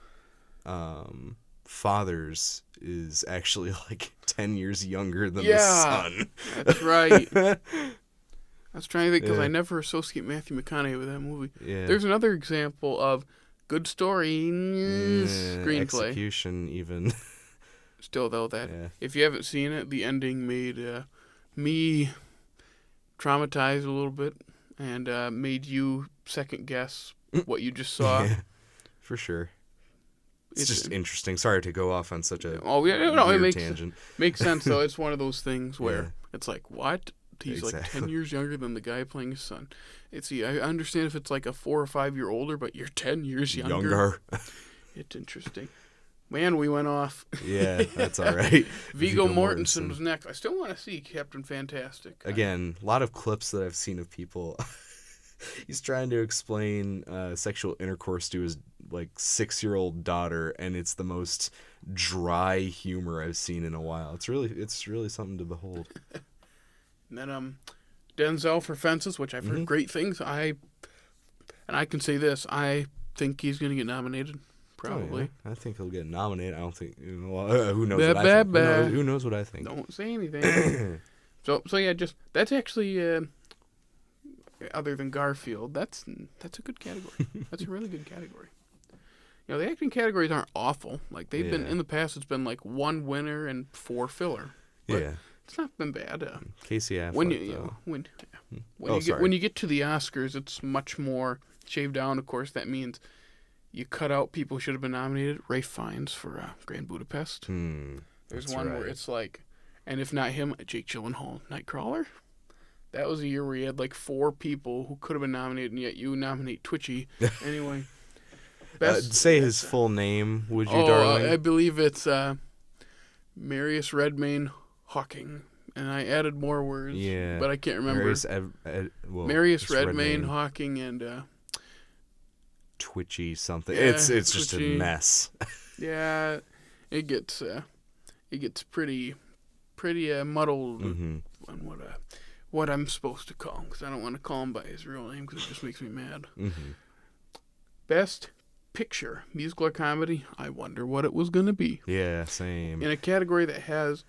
Speaker 2: fathers is actually like 10 years younger than the son.
Speaker 1: That's right. I was trying to think because I never associate Matthew McConaughey with that movie.
Speaker 2: Yeah.
Speaker 1: There's another example of good story screenplay.
Speaker 2: Execution even.
Speaker 1: Still, though, if you haven't seen it, the ending made me traumatized a little bit and made you second guess what you just saw.
Speaker 2: Yeah, for sure. It's just interesting. Sorry to go off on such a weird tangent.
Speaker 1: Makes sense, though. It's one of those things where it's like, what? He's like 10 years younger than the guy playing his son. I understand if it's like a 4 or 5 year older, but you're 10 years younger. It's interesting. Man, we went off.
Speaker 2: Yeah, that's all right.
Speaker 1: Viggo Mortensen was next. I still want to see Captain Fantastic.
Speaker 2: Again, a lot of clips that I've seen of people. He's trying to explain sexual intercourse to his like 6-year-old daughter, and it's the most dry humor I've seen in a while. It's really something to behold.
Speaker 1: And then Denzel for Fences, which I've heard great things. I can say this: I think he's going to get nominated. Probably.
Speaker 2: Oh, yeah. I think he'll get nominated. I don't think. Who knows what I think? Who knows what I think?
Speaker 1: Don't say anything. So yeah, that's actually other than Garfield. That's a good category. That's a really good category. You know, the acting categories aren't awful. Like they've been in the past. It's been like 1 winner and 4 filler. But it's not been bad.
Speaker 2: Casey Affleck.
Speaker 1: When you get to the Oscars, it's much more shaved down. Of course, that means you cut out people who should have been nominated. Ralph Fiennes for Grand Budapest. There's one where it's like, and if not him, Jake Gyllenhaal, Nightcrawler. That was a year where you had like 4 people who could have been nominated, and yet you nominate Twitchy. Anyway.
Speaker 2: Say his full name, would you, darling?
Speaker 1: I believe it's Marius Redmayne Hawking. And I added more words, but I can't remember. Marius Redmayne Hawking and...
Speaker 2: Twitchy something. It's just a mess.
Speaker 1: Yeah, it gets pretty muddled on what I'm supposed to call him, because I don't want to call him by his real name because it just makes me mad. Best Picture, musical or comedy. I wonder what it was going to be.
Speaker 2: Yeah, same.
Speaker 1: In a category that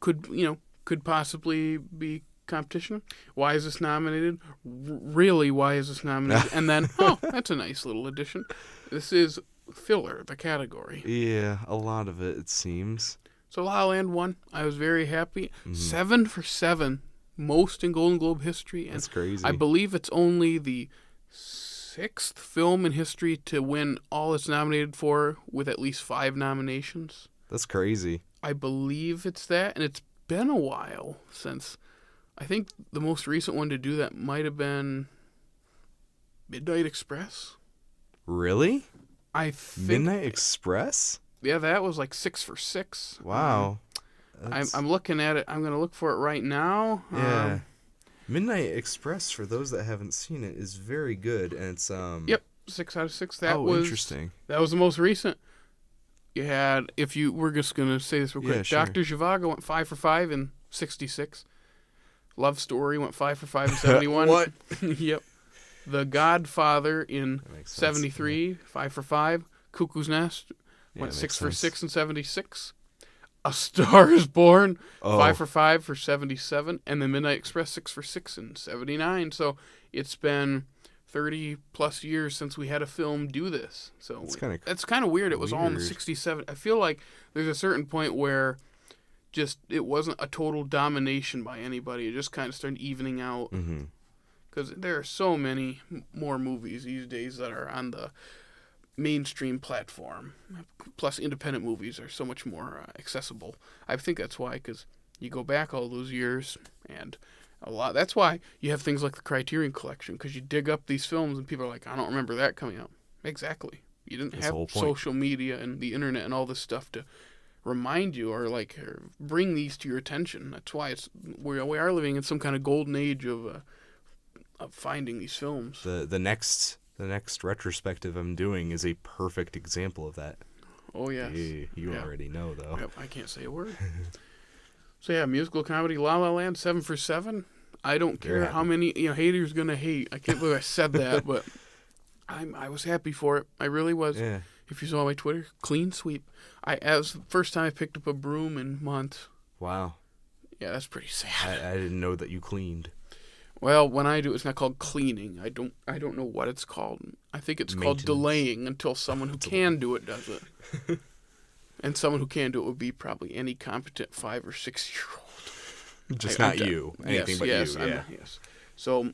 Speaker 1: could possibly be competition. Why is this nominated? Really, why is this nominated? And then, that's a nice little addition. This is filler, the category.
Speaker 2: Yeah, a lot of it seems.
Speaker 1: So La La Land won. I was very happy. 7 for 7, most in Golden Globe history. And
Speaker 2: that's crazy.
Speaker 1: I believe it's only the 6th film in history to win all it's nominated for with at least 5 nominations.
Speaker 2: That's crazy.
Speaker 1: I believe it's that, and it's been a while since... I think the most recent one to do that might have been Midnight Express.
Speaker 2: Really?
Speaker 1: I think
Speaker 2: Midnight Express?
Speaker 1: Yeah, that was like 6 for 6.
Speaker 2: Wow.
Speaker 1: I'm looking at it. I'm going to look for it right now.
Speaker 2: Yeah. Midnight Express, for those that haven't seen it, is very good, and it's
Speaker 1: Yep, 6 out of 6. That was
Speaker 2: interesting.
Speaker 1: That was the most recent. You had, we're just going to say this real quick.
Speaker 2: Yeah, sure.
Speaker 1: Dr. Zhivago went 5 for 5 in 66. Love Story went 5 for 5 in 71.
Speaker 2: What?
Speaker 1: Yep. The Godfather in
Speaker 2: That makes sense.
Speaker 1: 73, 5 for 5. Cuckoo's Nest
Speaker 2: Yeah,
Speaker 1: went
Speaker 2: that
Speaker 1: 6
Speaker 2: makes
Speaker 1: for
Speaker 2: sense.
Speaker 1: 6 in 76. A Star is Born,
Speaker 2: Oh.
Speaker 1: 5 for 5 for 77. And The Midnight Express, 6 for 6 in 79. So it's been 30 plus years since we had a film do this. So that's kind of weird. It was all in the 67. I feel like there's a certain point where just it wasn't a total domination by anybody. It just kind of started evening out.
Speaker 2: Mm-hmm.
Speaker 1: Because there are so many more movies these days that are on the mainstream platform. Plus, independent movies are so much more accessible. I think that's why, because you go back all those years, and a lot. That's why you have things like the Criterion Collection, because you dig up these films, and people are like, I don't remember that coming out. Exactly. You didn't have social media and the internet and all this stuff to remind you or bring these to your attention. That's why we are living in some kind of golden age of finding these films.
Speaker 2: The next retrospective I'm doing is a perfect example of that.
Speaker 1: Oh yes,
Speaker 2: you already know though.
Speaker 1: Yep, I can't say a word. So yeah, musical comedy, La La Land, 7 for 7. I don't care how many haters gonna hate. I can't believe I said that, but I was happy for it. I really was.
Speaker 2: Yeah.
Speaker 1: If you saw my Twitter, clean sweep. As the first time I picked up a broom in months.
Speaker 2: Wow.
Speaker 1: Yeah, that's pretty sad.
Speaker 2: I didn't know that you cleaned.
Speaker 1: Well, when I do, it's not called cleaning. I don't know what it's called. I think it's called delaying until someone who can do it does it. And someone who can do it would be probably any competent 5 or 6 year old.
Speaker 2: Just not you. Anything but you. Yeah.
Speaker 1: Yes. So,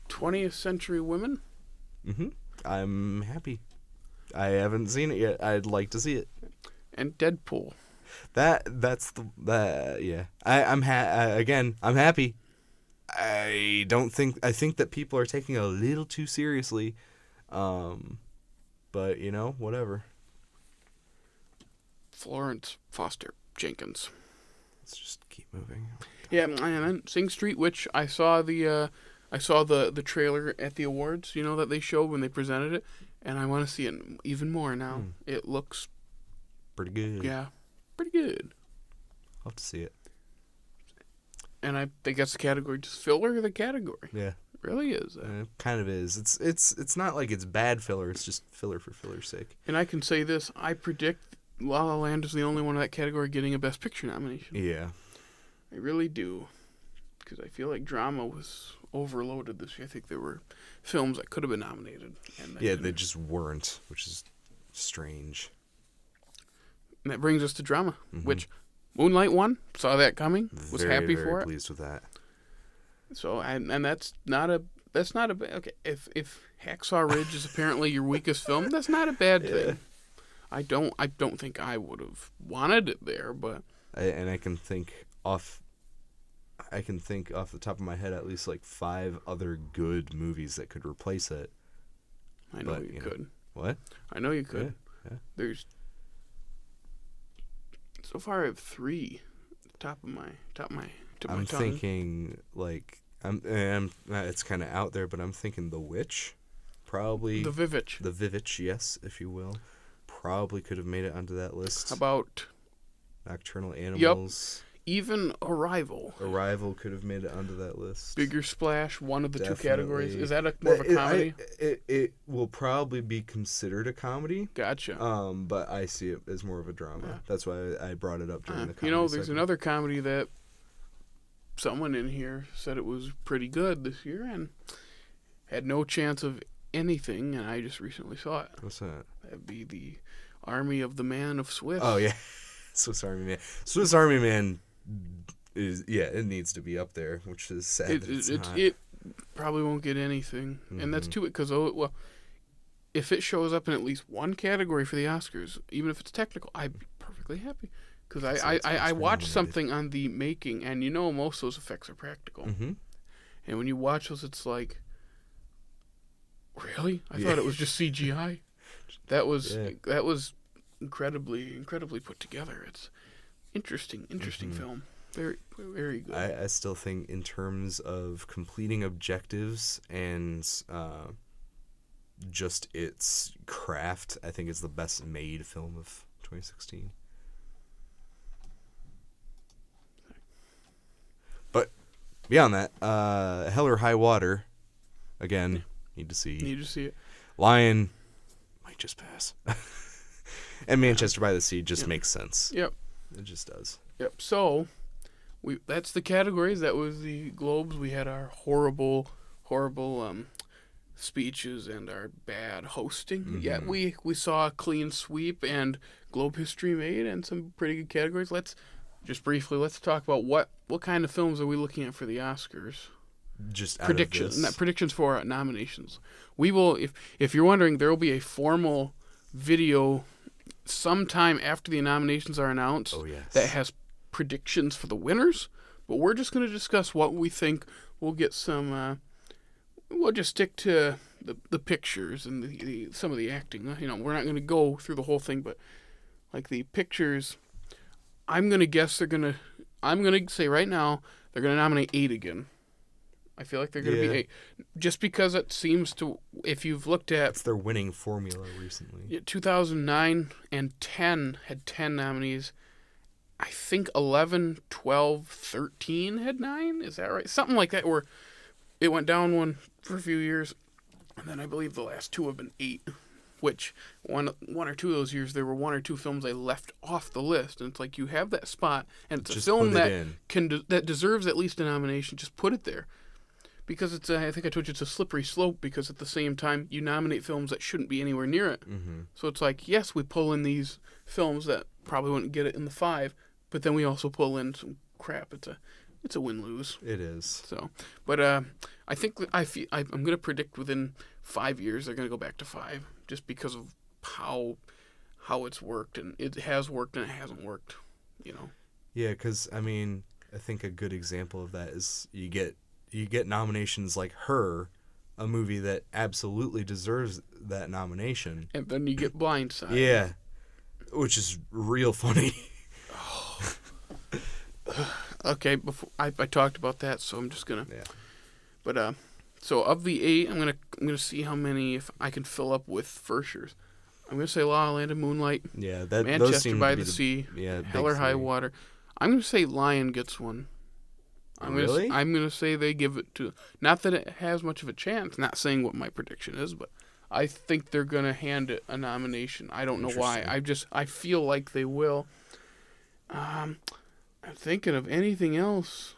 Speaker 1: 20th Century Women.
Speaker 2: Mm-hmm. I'm happy. I haven't seen it yet. I'd like to see it.
Speaker 1: And Deadpool.
Speaker 2: That's yeah. I'm happy. I think that people are taking it a little too seriously. But whatever.
Speaker 1: Florence Foster Jenkins.
Speaker 2: Let's just keep moving.
Speaker 1: Yeah, and then Sing Street Witch. I saw the trailer at the awards, that they showed when they presented it, and I want to see it even more now. It looks
Speaker 2: pretty good.
Speaker 1: Yeah, pretty good.
Speaker 2: I'll have to see it.
Speaker 1: And I think that's the category, just filler the category.
Speaker 2: Yeah.
Speaker 1: It really is.
Speaker 2: It kind of is. It's not like it's bad filler. It's just filler for filler's sake.
Speaker 1: And I can say this: I predict La La Land is the only one in that category getting a Best Picture nomination.
Speaker 2: Yeah.
Speaker 1: I really do, because I feel like drama was overloaded this year. I think there were films that could have been nominated. And
Speaker 2: they just weren't, which is strange.
Speaker 1: And that brings us to drama, which Moonlight won. Saw that coming. Was happy for it.
Speaker 2: Very pleased with that.
Speaker 1: So and that's not a okay. If Hacksaw Ridge is apparently your weakest film, that's not a bad thing. I don't think I would have wanted it there, but
Speaker 2: I can think off the top of my head at least like 5 other good movies that could replace it.
Speaker 1: I know you could.
Speaker 2: What?
Speaker 1: I know you could.
Speaker 2: Yeah.
Speaker 1: There's so far I have 3 top of my tongue.
Speaker 2: I'm thinking like it's kind of out there, but I'm thinking The Witch, probably
Speaker 1: The
Speaker 2: Vivitch, yes, if you will, probably could have made it onto that list.
Speaker 1: How about
Speaker 2: Nocturnal Animals?
Speaker 1: Yep. Even Arrival.
Speaker 2: Arrival could have made it onto that list.
Speaker 1: Bigger Splash, one of the 2 categories. Is that more of a comedy?
Speaker 2: It will probably be considered a comedy.
Speaker 1: Gotcha.
Speaker 2: But I see it as more of a drama. Yeah. That's why I brought it up during the comedy
Speaker 1: there's
Speaker 2: segment.
Speaker 1: another comedy that someone in here said it was pretty good this year and had no chance of anything, and I just recently saw it.
Speaker 2: What's that?
Speaker 1: That'd be The Army of the Man of Swiss.
Speaker 2: Oh, yeah. Swiss Army Man. Swiss Army Man it needs to be up there, which is sad.
Speaker 1: It probably won't get anything, and that's too because if it shows up in at least one category for the Oscars, even if it's technical, I'd be perfectly happy because I watched something on the making, and most of those effects are practical, and when you watch those, it's like, really? I thought it was just CGI. That was incredibly put together. It's interesting film. Very, very good.
Speaker 2: I still think in terms of completing objectives and just its craft, I think it's the best made film of 2016. But beyond that, Hell or High Water, again, Need to see.
Speaker 1: Need to see it.
Speaker 2: Lion might just pass. And Manchester by the Sea just makes sense.
Speaker 1: Yep.
Speaker 2: It just does.
Speaker 1: Yep. So, that's the categories. That was the Globes. We had our horrible speeches and our bad hosting.
Speaker 2: Mm-hmm.
Speaker 1: Yeah, we saw a clean sweep and Globe history made and some pretty good categories. Let's talk about what kind of films are we looking at for the Oscars?
Speaker 2: Just
Speaker 1: Predictions,
Speaker 2: out of this.
Speaker 1: predictions for nominations. We will, if you're wondering, there will be a formal video sometime after the nominations are announced.
Speaker 2: Oh, yes.
Speaker 1: That has predictions for the winners. But we're just going to discuss what we think. We'll get some. We'll just stick to the pictures and the some of the acting. You know, we're not going to go through the whole thing, but like the pictures, I'm going to guess they're going to. I'm going to say right now they're going to nominate 8 again. I feel like they're going to be 8. Just because it seems to, if you've looked at...
Speaker 2: It's their winning formula recently.
Speaker 1: 2009 and 10 had 10 nominees. I think 11, 12, 13 had 9. Is that right? Something like that, where it went down one for a few years. And then I believe the last 2 have been 8. Which, one or two of those years, there were 1 or 2 films they left off the list. And it's like, you have that spot, and it's
Speaker 2: Just
Speaker 1: a film
Speaker 2: put
Speaker 1: that
Speaker 2: it
Speaker 1: that deserves at least a nomination. Just put it there. Because it's, I think I told you, it's a slippery slope, because at the same time, you nominate films that shouldn't be anywhere near it.
Speaker 2: Mm-hmm.
Speaker 1: So it's like, yes, we pull in these films that probably wouldn't get it in the 5, but then we also pull in some crap. It's a win-lose.
Speaker 2: It is.
Speaker 1: So, but I think I'm going to predict within 5 years they're going to go back to 5, just because of how it's worked, and it has worked and it hasn't worked, you know.
Speaker 2: Yeah, because I mean, I think a good example of that is you get nominations like Her, a movie that absolutely deserves that nomination,
Speaker 1: And then you get Blindside.
Speaker 2: Yeah, which is real funny.
Speaker 1: Okay, before I talked about that, so I'm just gonna.
Speaker 2: Yeah.
Speaker 1: But so of the 8, I'm gonna see how many if I can fill up with firsters. I'm gonna say La La Land and Moonlight.
Speaker 2: Yeah, those
Speaker 1: Manchester
Speaker 2: seem
Speaker 1: by
Speaker 2: to be
Speaker 1: the Sea.
Speaker 2: Yeah,
Speaker 1: Hell or High Water. I'm gonna say Lion gets one.
Speaker 2: Really?
Speaker 1: I'm gonna say they give it to. Not that it has much of a chance. Not saying what my prediction is, but I think they're gonna hand it a nomination. I don't know why. I feel like they will. I'm thinking of anything else.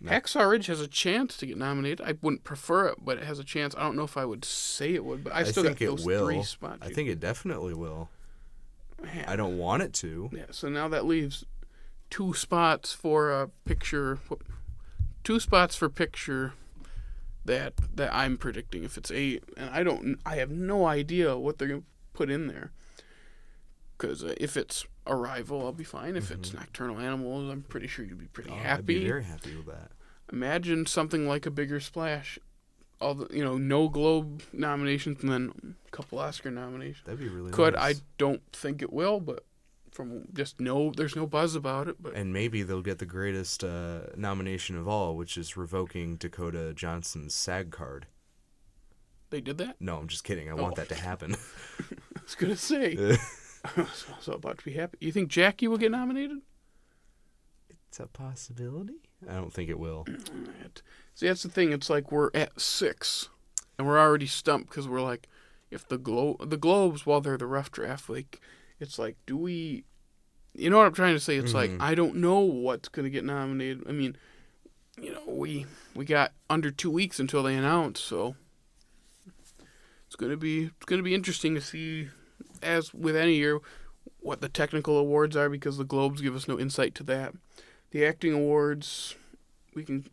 Speaker 2: No.
Speaker 1: Hacksaw Ridge has a chance to get nominated. I wouldn't prefer it, but it has a chance. I don't know if I would say it would, but I still
Speaker 2: think
Speaker 1: got those
Speaker 2: it will.
Speaker 1: 3 spots.
Speaker 2: I think it definitely will.
Speaker 1: Man.
Speaker 2: I don't want it to.
Speaker 1: Yeah, so now that leaves 2 spots for a picture. 2 spots for picture that I'm predicting if it's 8, and I have no idea what they're gonna put in there. Because if it's Arrival, I'll be fine. If it's Nocturnal Animals, I'm pretty sure you'd be pretty happy.
Speaker 2: I'd be very happy with that.
Speaker 1: Imagine something like A Bigger Splash. All the, no Globe nominations and then a couple Oscar nominations.
Speaker 2: That'd be really
Speaker 1: Could.
Speaker 2: nice.
Speaker 1: I don't think it will, but from just there's no buzz about it. But
Speaker 2: And maybe they'll get the greatest nomination of all, which is revoking Dakota Johnson's SAG card.
Speaker 1: they did that?
Speaker 2: No, I'm just kidding. I want that to happen.
Speaker 1: I was gonna say. I was also about to be happy. You think Jackie will get nominated?
Speaker 2: It's a possibility. I don't think it will.
Speaker 1: See, that's the thing. It's like we're at 6, and we're already stumped because we're like, if the Globes, while they're the rough draft, like, it's like, do we? You know what I'm trying to say? It's like I don't know what's gonna get nominated. I mean, we got under 2 weeks until they announce, so it's gonna be interesting to see, as with any year, what the technical awards are, because the Globes give us no insight to that. The acting awards, we can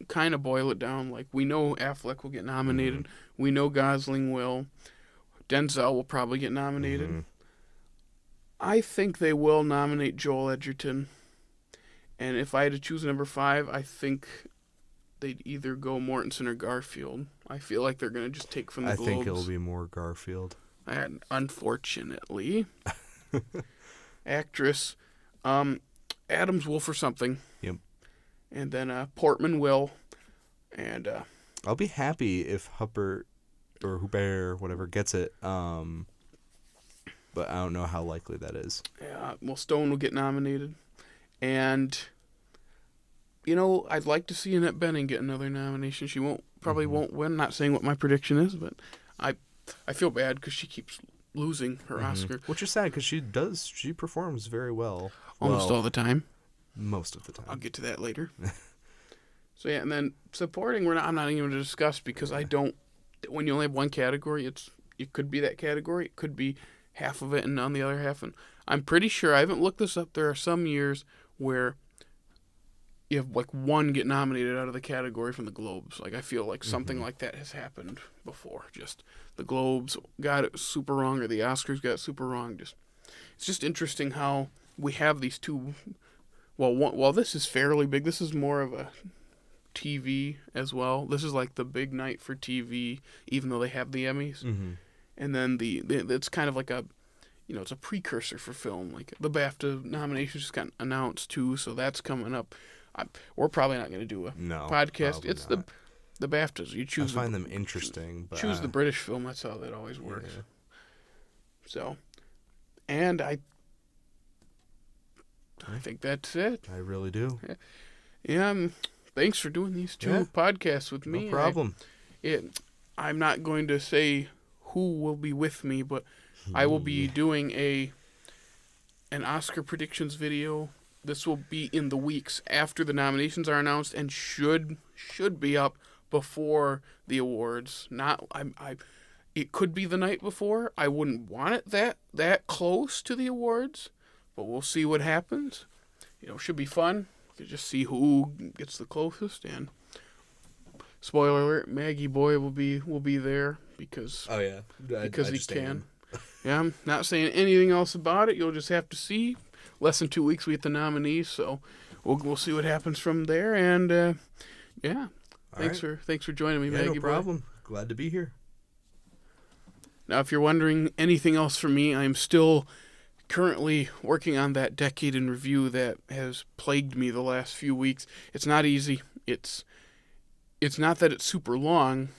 Speaker 1: kind of boil it down. Like, we know Affleck will get nominated. We know Gosling will. Denzel will probably get nominated. I think they will nominate Joel Edgerton. And if I had to choose number 5, I think they'd either go Mortensen or Garfield. I feel like they're going to just take from the Globes.
Speaker 2: I think it'll be more Garfield.
Speaker 1: And unfortunately, actress, Adams will for something.
Speaker 2: Yep.
Speaker 1: And then Portman will. And
Speaker 2: I'll be happy if Hupper or Hubert, whatever, gets it. But I don't know how likely that is.
Speaker 1: Stone will get nominated. And I'd like to see Annette Bening get another nomination. She probably won't win. Not saying what my prediction is, but I feel bad because she keeps losing her Oscar.
Speaker 2: Which is sad because she performs very well.
Speaker 1: Almost all the time.
Speaker 2: Most of the time.
Speaker 1: I'll get to that later. So yeah, and then supporting, I'm not even going to discuss because I don't. When you only have one category, it could be that category. It could be half of it and on the other half. And I'm pretty sure, I haven't looked this up. There are some years where you have like one get nominated out of the category from the Globes. Like I feel like something like that has happened before. Just the Globes got it super wrong, or the Oscars got it super wrong. It's just interesting how we have these two. Well, this is fairly big. This is more of a TV as well. This is like the big night for TV, even though they have the Emmys. And then it's kind of like it's a precursor for film. Like the BAFTA nominations just got announced too, so that's coming up. We're probably not going to do a podcast. It's not. the BAFTAs. You choose.
Speaker 2: I find them interesting. But
Speaker 1: choose the British film. That's how that always works. Yeah. So, and I think that's it.
Speaker 2: I really do.
Speaker 1: Yeah. Thanks for doing these two podcasts with me.
Speaker 2: No problem.
Speaker 1: I'm not going to say who will be with me, but I will be doing an Oscar predictions video. This will be in the weeks after the nominations are announced and should be up before the awards. It could be the night before. I wouldn't want it that close to the awards, but we'll see what happens. Should be fun. You just see who gets the closest. And spoiler alert: Maggie-boi will be there because he can. Yeah, I'm not saying anything else about it. You'll just have to see. Less than 2 weeks we get the nominees, so we'll see what happens from there. And thanks for joining me, Maggie-boi.
Speaker 2: No problem. Glad to be here.
Speaker 1: Now, if you're wondering anything else from me, I'm still currently working on that decade in review that has plagued me the last few weeks. It's not easy. It's not that it's super long.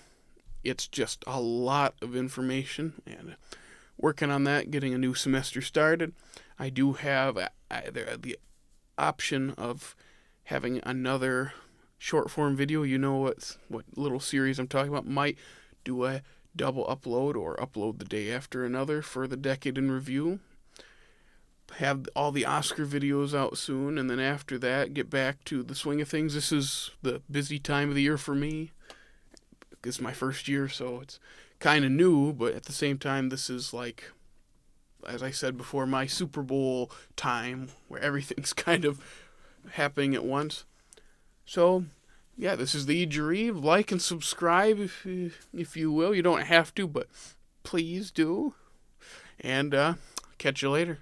Speaker 1: It's just a lot of information, and working on that, getting a new semester started. I do have the option of having another short form video. What little series I'm talking about. Might do a double upload or upload the day after another for the decade in review. Have all the Oscar videos out soon, and then after that, get back to the swing of things. This is the busy time of the year for me. This is my first year, so it's kind of new, but at the same time, this is like, as I said before, my Super Bowl time, where everything's kind of happening at once. So, yeah, this is the Jareeve. Like and subscribe if you will. You don't have to, but please do. And catch you later.